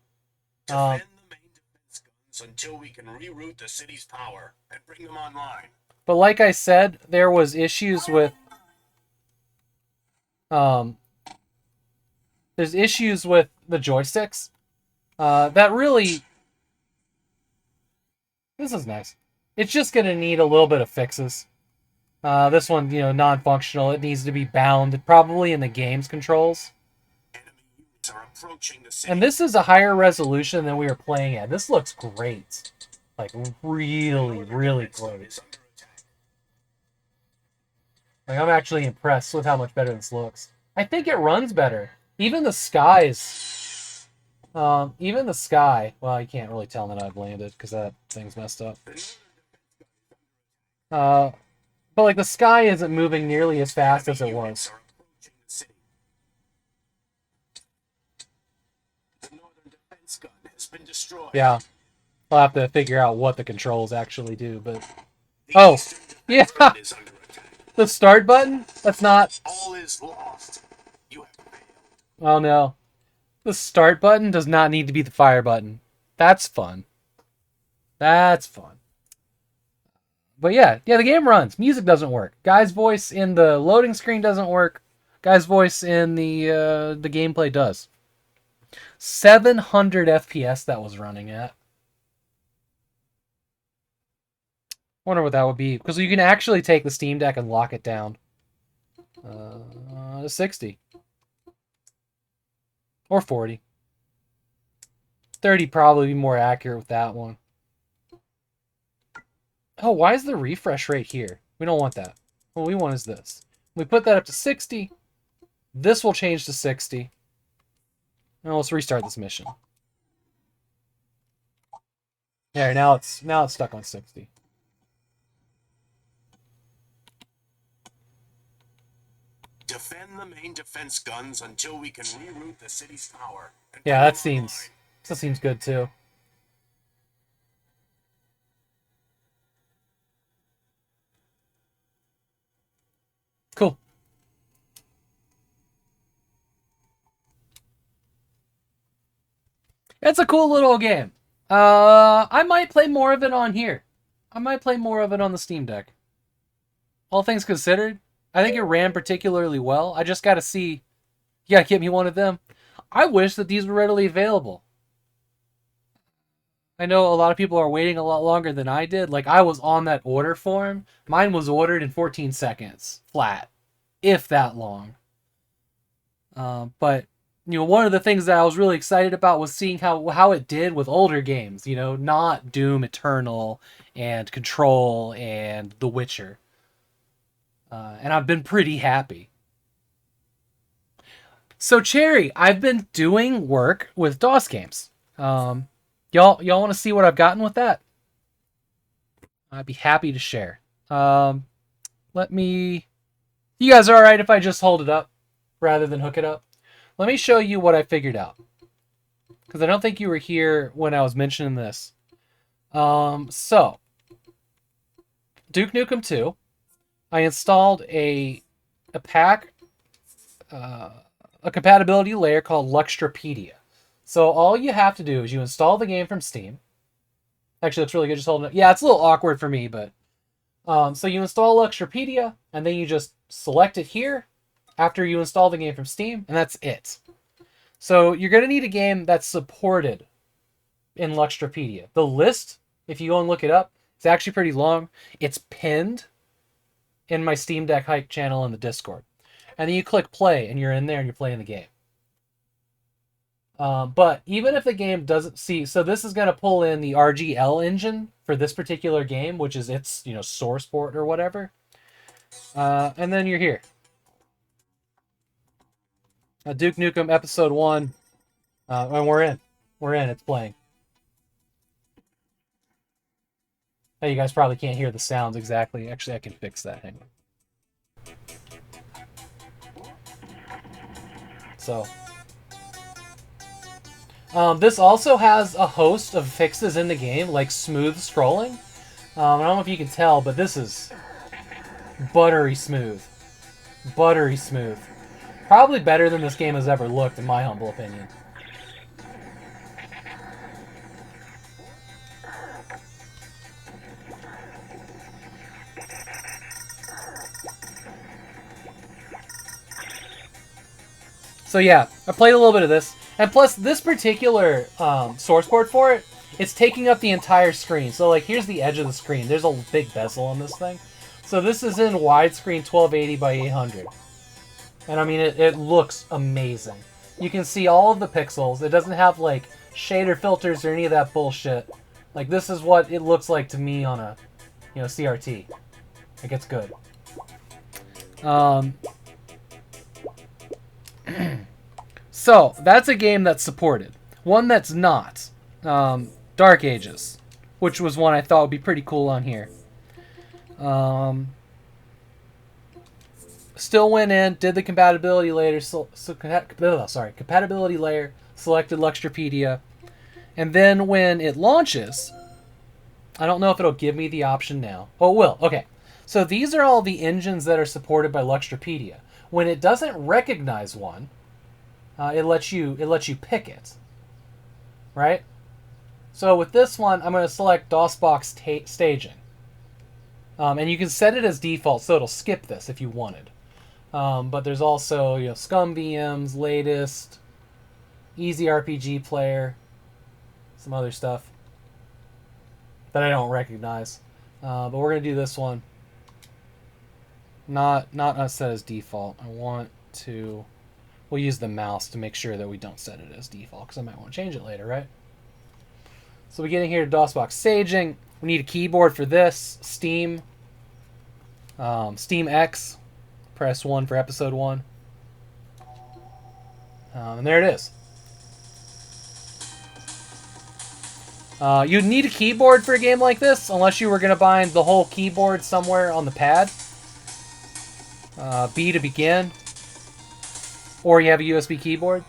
Defend the main defense guns until we can reroute the city's power and bring them online. But like I said, there was issues with... there's issues with the joysticks. That really... This is nice. It's just going to need a little bit of fixes. This one, you know, non-functional. It needs to be bound, probably in the game's controls. Are approaching the city. And this is a higher resolution than we were playing at. This looks great. Like, really, really great. Like, I'm actually impressed with how much better this looks. I think it runs better. Even the skies. Even the sky. Well, you can't really tell that I've landed because that thing's messed up. But like the sky isn't moving nearly as fast as it was. The northern defense gun has been destroyed. Yeah. I'll have to figure out what the controls actually do, but... Oh! Yeah! The start button? That's not... All is lost. You have failed. Oh no. The start button does not need to be the fire button. That's fun. That's fun. But yeah, the game runs. Music doesn't work. Guy's voice in the loading screen doesn't work. Guy's voice in the gameplay does. 700 FPS that was running at. Wonder what that would be, because you can actually take the Steam Deck and lock it down. 60. Or 40. 30 probably be more accurate with that one. Oh, why is the refresh rate here? We don't want that. What we want is this. We put that up to 60. This will change to 60. Now let's restart this mission. Yeah, now it's stuck on 60. Defend the main defense guns until we can reroute the city's power. Yeah, that seems good too. Cool. It's a cool little game. I might play more of it on here. I might play more of it on the Steam Deck. All things considered, I think it ran particularly well. I just got to see. You got to get me one of them. I wish that these were readily available. I know a lot of people are waiting a lot longer than I did. Like, I was on that order form. Mine was ordered in 14 seconds. Flat. If that long. But, you know, one of the things that I was really excited about was seeing how it did with older games. You know, not Doom Eternal and Control and The Witcher. And I've been pretty happy. So, Cherry, I've been doing work with DOS games. Y'all want to see what I've gotten with that? I'd be happy to share. Let me... You guys are alright if I just hold it up rather than hook it up? Let me show you what I figured out. Because I don't think you were here when I was mentioning this. So, Duke Nukem 2. I installed a pack, a compatibility layer called Luxtrapedia. So all you have to do is you install the game from Steam. Actually, looks really good just holding it. Yeah, it's a little awkward for me, but... so you install Luxtrapedia, and then you just select it here after you install the game from Steam, and that's it. So you're going to need a game that's supported in Luxtrapedia. The list, if you go and look it up, it's actually pretty long. It's pinned in my Steam Deck Hike channel in the Discord. And then you click play, and you're in there, and you're playing the game. But even if the game doesn't see... So this is going to pull in the RGL engine for this particular game, which is its, you know, source port or whatever. And then you're here. Duke Nukem Episode 1. And we're in. We're in. It's playing. Oh, you guys probably can't hear the sounds exactly. Actually, I can fix that. Hang on. This also has a host of fixes in the game, like smooth scrolling. I don't know if you can tell, but this is buttery smooth. Buttery smooth. Probably better than this game has ever looked, in my humble opinion. So yeah, I played a little bit of this. And plus, this particular source port for it, it's taking up the entire screen. So like, here's the edge of the screen. There's a big bezel on this thing. So this is in widescreen 1280 by 800. And I mean, it looks amazing. You can see all of the pixels. It doesn't have like shader filters or any of that bullshit. Like, this is what it looks like to me on a, CRT. Like, it's good. So, that's a game that's supported. One that's not. Dark Ages. Which was one I thought would be pretty cool on here. Still went in, did the compatibility layer, compatibility layer, selected Luxtrapedia, and then when it launches, I don't know if it'll give me the option now. Oh, it will. Okay. So these are all the engines that are supported by Luxtrapedia. When it doesn't recognize one, it lets you pick it. Right? So with this one, I'm going to select DOSBox staging. And you can set it as default, so it'll skip this if you wanted. But there's also, Scum VMs, latest, easy RPG player, some other stuff that I don't recognize. But we're gonna do this one. Not set as default. We'll use the mouse to make sure that we don't set it as default, because I might want to change it later, right? So we get in here to DOSBox staging. We need a keyboard for this. Steam. Steam X. Press 1 for episode 1. And there it is. You'd need a keyboard for a game like this, unless you were going to bind the whole keyboard somewhere on the pad. B to begin. Or you have a USB keyboard.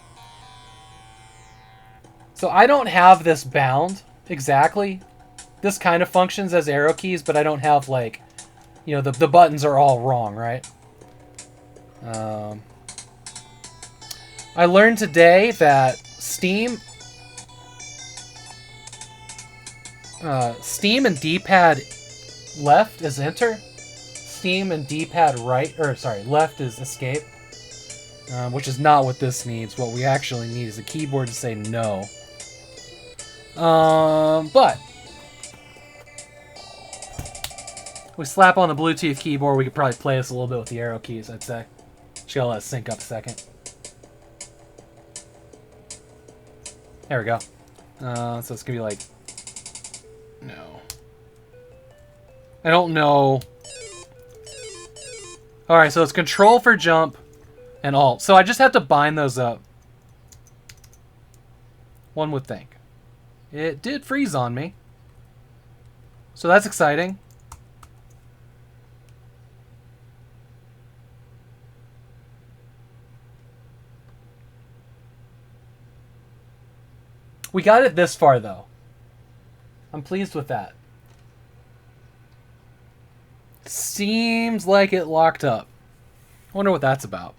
So I don't have this bound exactly. This kind of functions as arrow keys, but I don't have, like, the buttons are all wrong, right? I learned today that Steam and D-pad left is enter. Steam and D-pad left is escape. Which is not what this needs. What we actually need is a keyboard to say no. But we slap on the Bluetooth keyboard, we could probably play this a little bit with the arrow keys, I'd say. Just gotta let it sync up a second. There we go. So it's gonna be like... No. I don't know. Alright, so it's Control for jump and Alt. So I just have to bind those up. One would think. It did freeze on me. So that's exciting. We got it this far, though. I'm pleased with that. Seems like it locked up. I wonder what that's about.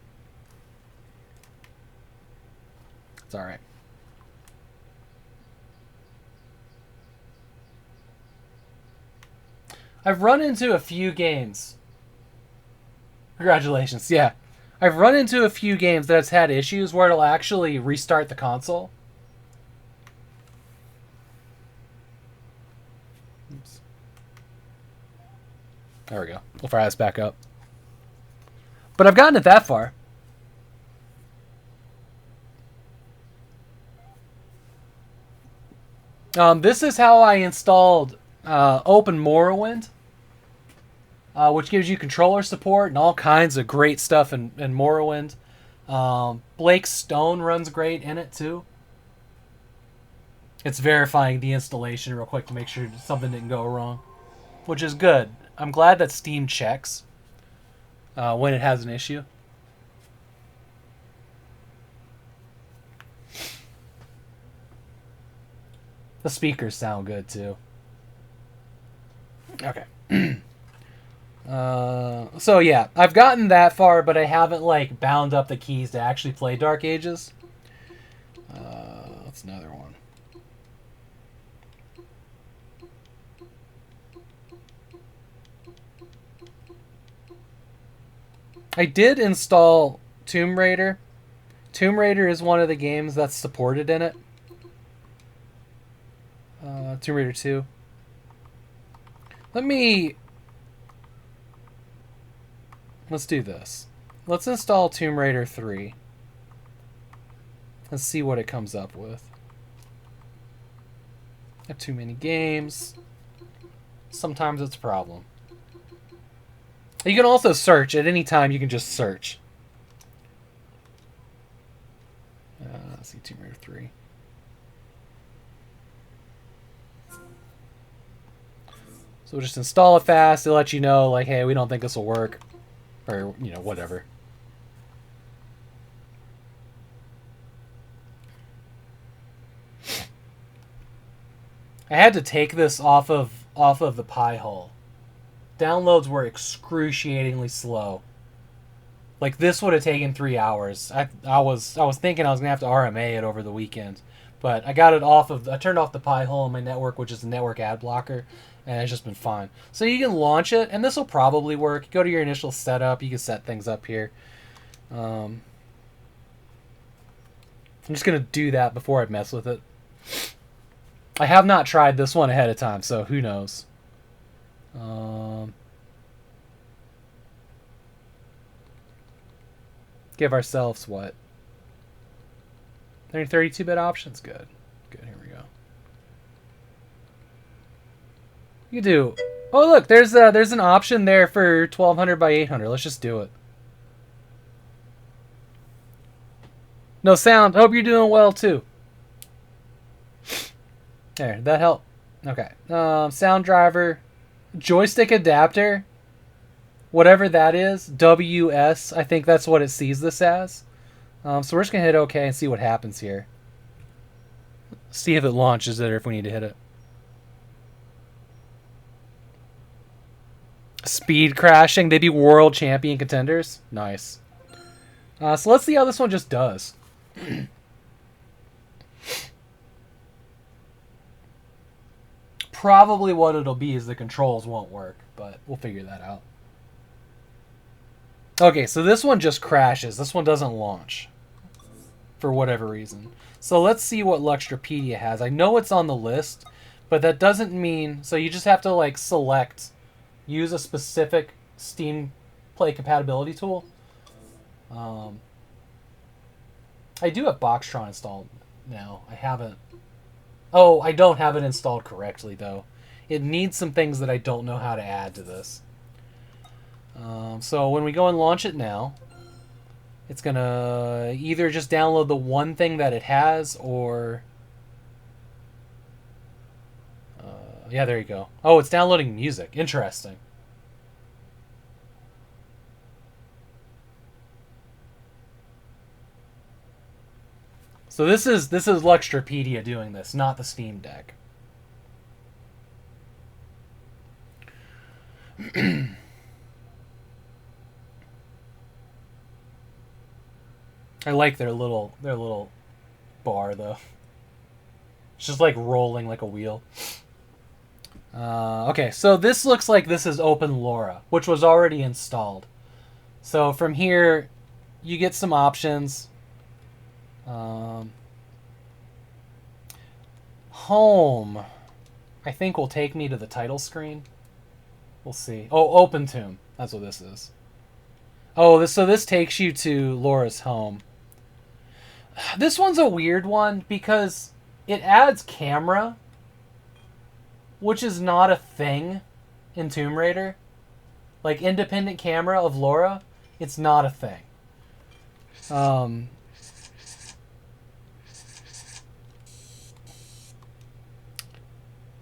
It's alright. I've run into a few games. Congratulations, yeah. I've run into a few games that's had issues where it'll actually restart the console. Oops. There we go. We'll fire this back up. But I've gotten it that far. This is how I installed Open Morrowind, which gives you controller support and all kinds of great stuff in Morrowind. Blake Stone runs great in it too. It's verifying the installation real quick to make sure something didn't go wrong, which is good. I'm glad that Steam checks when it has an issue. The speakers sound good too. Okay. So yeah, I've gotten that far, but I haven't like bound up the keys to actually play Dark Ages. That's another one. I did install Tomb Raider. Tomb Raider is one of the games that's supported in it. Tomb Raider 2. Let's do this. Let's install Tomb Raider 3. And see what it comes up with. Got too many games. Sometimes it's a problem. You can also search. At any time, you can just search. Let's see, Tomb Raider 3. So we'll just install it fast. It'll let you know, like, hey, we don't think this will work. Or, you know, whatever. I had to take this off of the Pi-hole. Downloads were excruciatingly slow. Like, this would have taken 3 hours. I was thinking I was gonna have to RMA it over the weekend, but I got it off of. I turned off the Pi-hole on my network, which is a network ad blocker, and it's just been fine. So you can launch it, and this will probably work. Go to your initial setup. You can set things up here. I'm just gonna do that before I mess with it. I have not tried this one ahead of time, so who knows. Give ourselves what? 32-bit options? Good. Good, here we go. You can do... Oh, look, there's an option there for 1200 by 800. Let's just do it. No sound. Hope you're doing well, too. There, that helped. Okay. Sound driver. Joystick adapter. Whatever that is. WS. I think that's what it sees this as. So we're just going to hit OK and see what happens here. See if it launches it or if we need to hit it. Speed crashing. They be world champion contenders. Nice. So let's see how this one just does. Probably what it'll be is the controls won't work, but we'll figure that out. Okay, so this one just crashes. This one doesn't launch for whatever reason. So let's see what Luxtrapedia has. I know it's on the list, but that doesn't mean... So you just have to like select, use a specific Steam Play compatibility tool. I do have Boxtron installed now. I haven't... Oh, I don't have it installed correctly, though. It needs some things that I don't know how to add to this. So when we go and launch it now, it's going to either just download the one thing that it has, or... yeah, there you go. Oh, it's downloading music. Interesting. So this is Luxtrapedia doing this, not the Steam Deck. I like their little bar though. It's just like rolling like a wheel. Okay, so this looks like this is Open LoRa, which was already installed. So from here, you get some options. Home, I think, will take me to the title screen. We'll see. Oh, Open Tomb. That's what this is. Oh, so this takes you to Laura's home. This one's a weird one because it adds camera, which is not a thing in Tomb Raider. Like, independent camera of Laura, it's not a thing.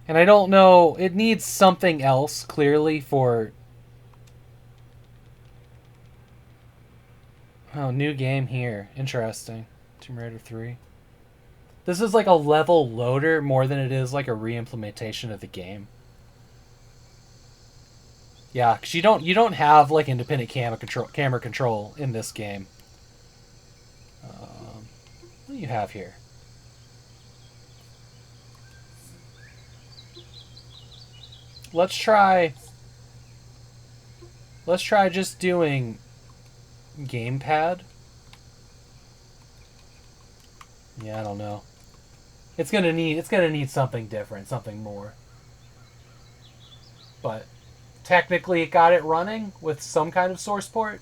And I don't know, it needs something else, clearly, for... Oh, new game here. Interesting. Tomb Raider 3. This is like a level loader more than it is like a re-implementation of the game. Yeah, because you don't have like independent camera control in this game. What do you have here? Let's try just doing gamepad. Yeah, I don't know. It's gonna need something different, something more. But technically it got it running with some kind of source port.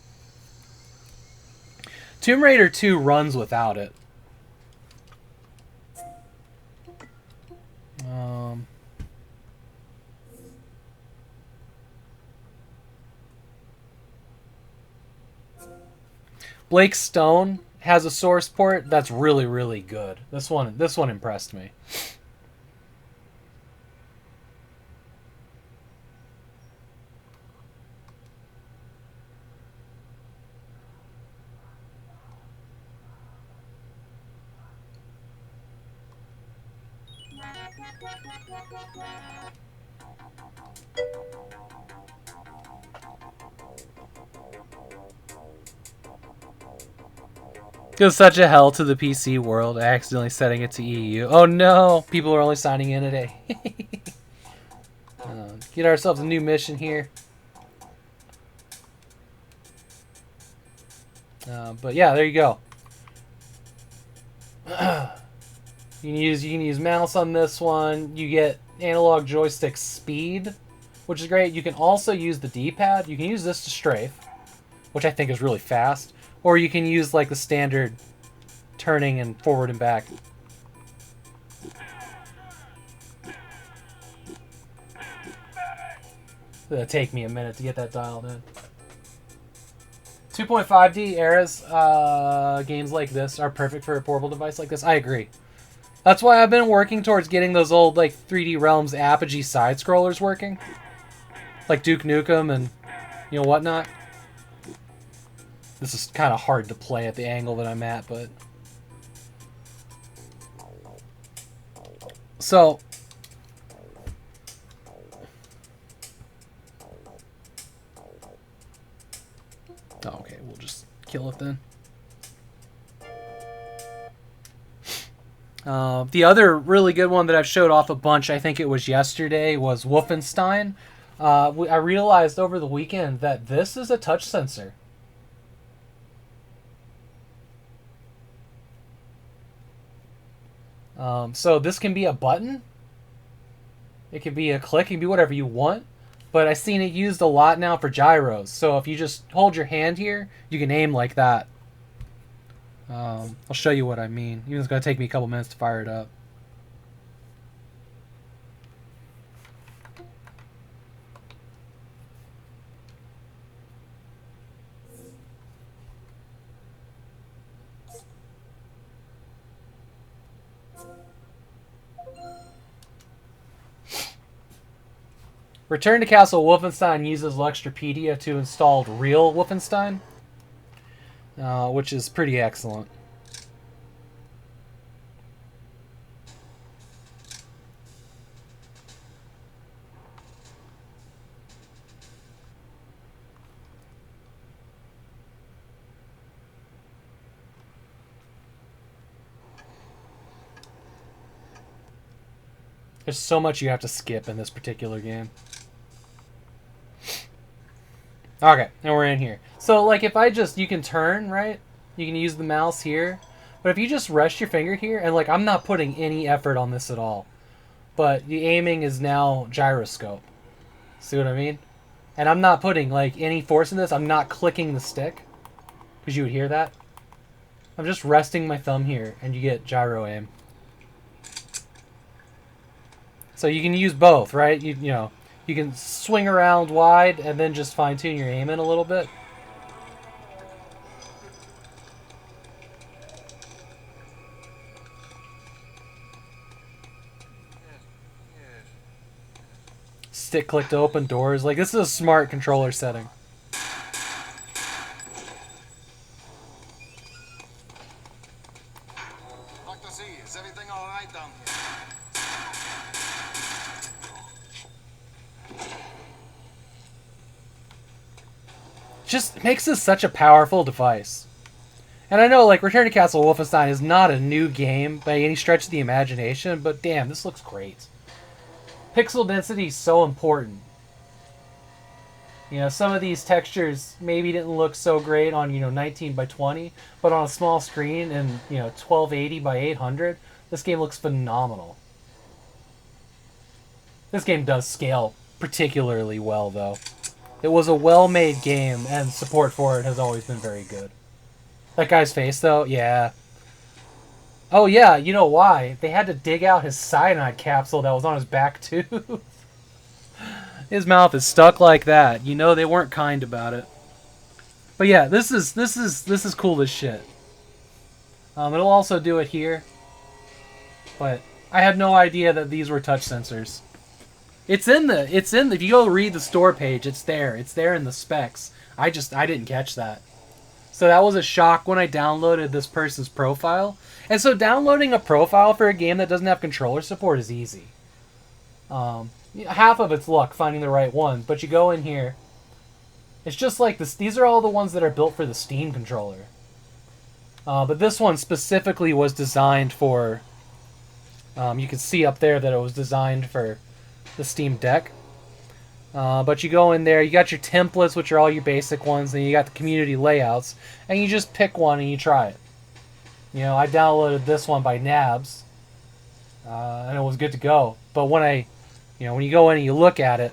Tomb Raider 2 runs without it. Blake Stone has a source port that's really, really good. This one impressed me. It was such a hell to the PC world, accidentally setting it to EU. Oh no! People are only signing in today. Get ourselves a new mission here. But yeah, there you go. You can use mouse on this one. You get analog joystick speed, which is great. You can also use the D-pad. You can use this to strafe, which I think is really fast. Or you can use like the standard turning and forward and back. It'll take me a minute to get that dialed in. 2.5D eras games like this are perfect for a portable device like this. I agree. That's why I've been working towards getting those old like 3D Realms Apogee side scrollers working, like Duke Nukem and whatnot. This is kind of hard to play at the angle that I'm at, but so okay, we'll just kill it then. The other really good one that I've showed off a bunch, I think it was yesterday, was Wolfenstein. I realized over the weekend that this is a touch sensor. So this can be a button. It can be a click. It can be whatever you want. But I've seen it used a lot now for gyros. So if you just hold your hand here, you can aim like that. I'll show you what I mean. Even though it's going to take me a couple minutes to fire it up. Return to Castle Wolfenstein uses Luxtrapedia to install real Wolfenstein, which is pretty excellent. There's so much you have to skip in this particular game. Okay, and we're in here. So, like, if you can turn, right? You can use the mouse here. But if you just rest your finger here, and, like, I'm not putting any effort on this at all. But the aiming is now gyroscope. See what I mean? And I'm not putting, like, any force in this. I'm not clicking the stick. Because you would hear that. I'm just resting my thumb here, and you get gyro aim. So you can use both, right? You know, you can swing around wide and then just fine-tune your aim in a little bit. Stick click to open doors. Like, this is a smart controller setting. RT, is everything all right down here? Just makes this such a powerful device. And I know, like, Return to Castle Wolfenstein is not a new game by any stretch of the imagination, but damn, this looks great. Pixel density is so important. You know, some of these textures maybe didn't look so great on, 19 by 20, but on a small screen and, 1280 by 800, this game looks phenomenal. This game does scale particularly well, though. It was a well-made game, and support for it has always been very good. That guy's face, though, yeah. Oh, yeah, you know why? They had to dig out his cyanide capsule that was on his back tooth. His mouth is stuck like that. You know they weren't kind about it. But yeah, this is cool as shit. It'll also do it here. But I had no idea that these were touch sensors. If you go read the store page, it's there. It's there in the specs. I didn't catch that. So that was a shock when I downloaded this person's profile. And so downloading a profile for a game that doesn't have controller support is easy. Half of it's luck finding the right one, but you go in here. It's just like this. These are all the ones that are built for the Steam controller. But this one specifically was designed for. You can see up there that it was designed for the Steam Deck. But you go in there, you got your templates, which are all your basic ones, and you got the community layouts, and you just pick one and you try it. I downloaded this one by Nabs, and it was good to go. But when when you go in and you look at it,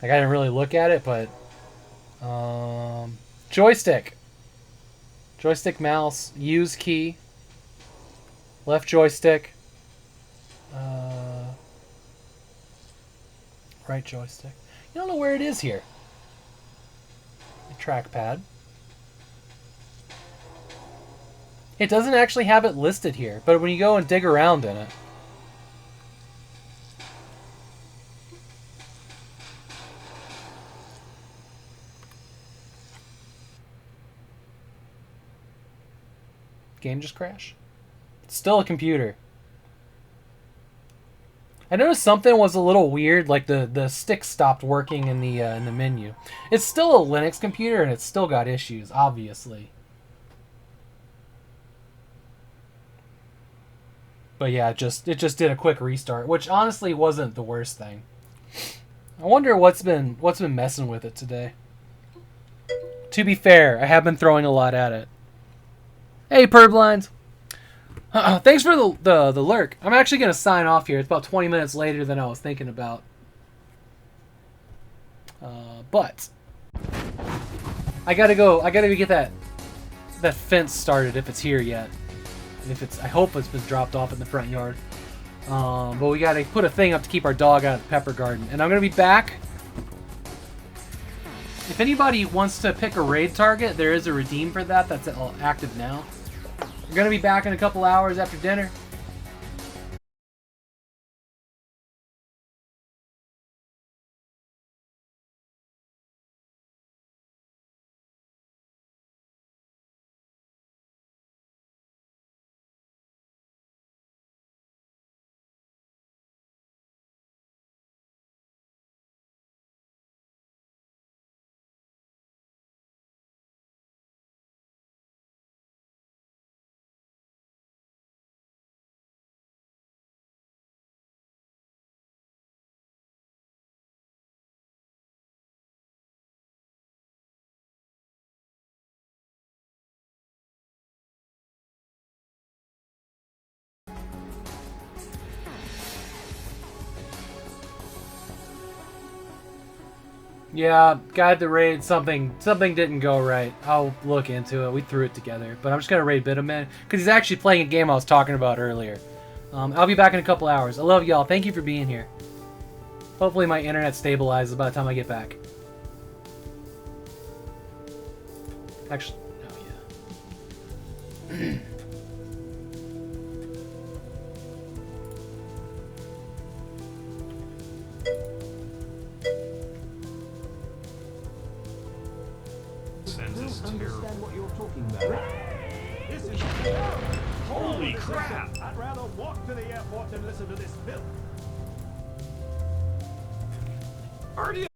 like I didn't really look at it, but joystick, mouse, use key, left joystick, right joystick. You don't know where it is here. The trackpad. It doesn't actually have it listed here, but when you go and dig around in it. Game just crashed. It's still a computer. I noticed something was a little weird, like the stick stopped working in the menu. It's still a Linux computer and it's still got issues, obviously. But yeah, it just did a quick restart, which honestly wasn't the worst thing. I wonder what's been messing with it today. To be fair, I have been throwing a lot at it. Hey, Purblines. Thanks for the lurk. I'm actually going to sign off here. It's about 20 minutes later than I was thinking about. But I gotta go get that fence started if it's here yet. And if it's, I hope it's been dropped off in the front yard. But we gotta put a thing up to keep our dog out of the pepper garden. And I'm gonna be back. If anybody wants to pick a raid target, there is a redeem for that. That's active now. We're going to be back in a couple hours after dinner. Yeah, guide the raid. Something didn't go right. I'll look into it. We threw it together, but I'm just gonna raid Bitaman because he's actually playing a game I was talking about earlier. I'll be back in a couple hours. I love y'all. Thank you for being here. Hopefully my internet stabilizes by the time I get back. Actually, oh yeah. Understand what you're talking about. This is terrible. Holy crap! I'd rather walk to the airport than listen to this filth. Artyom!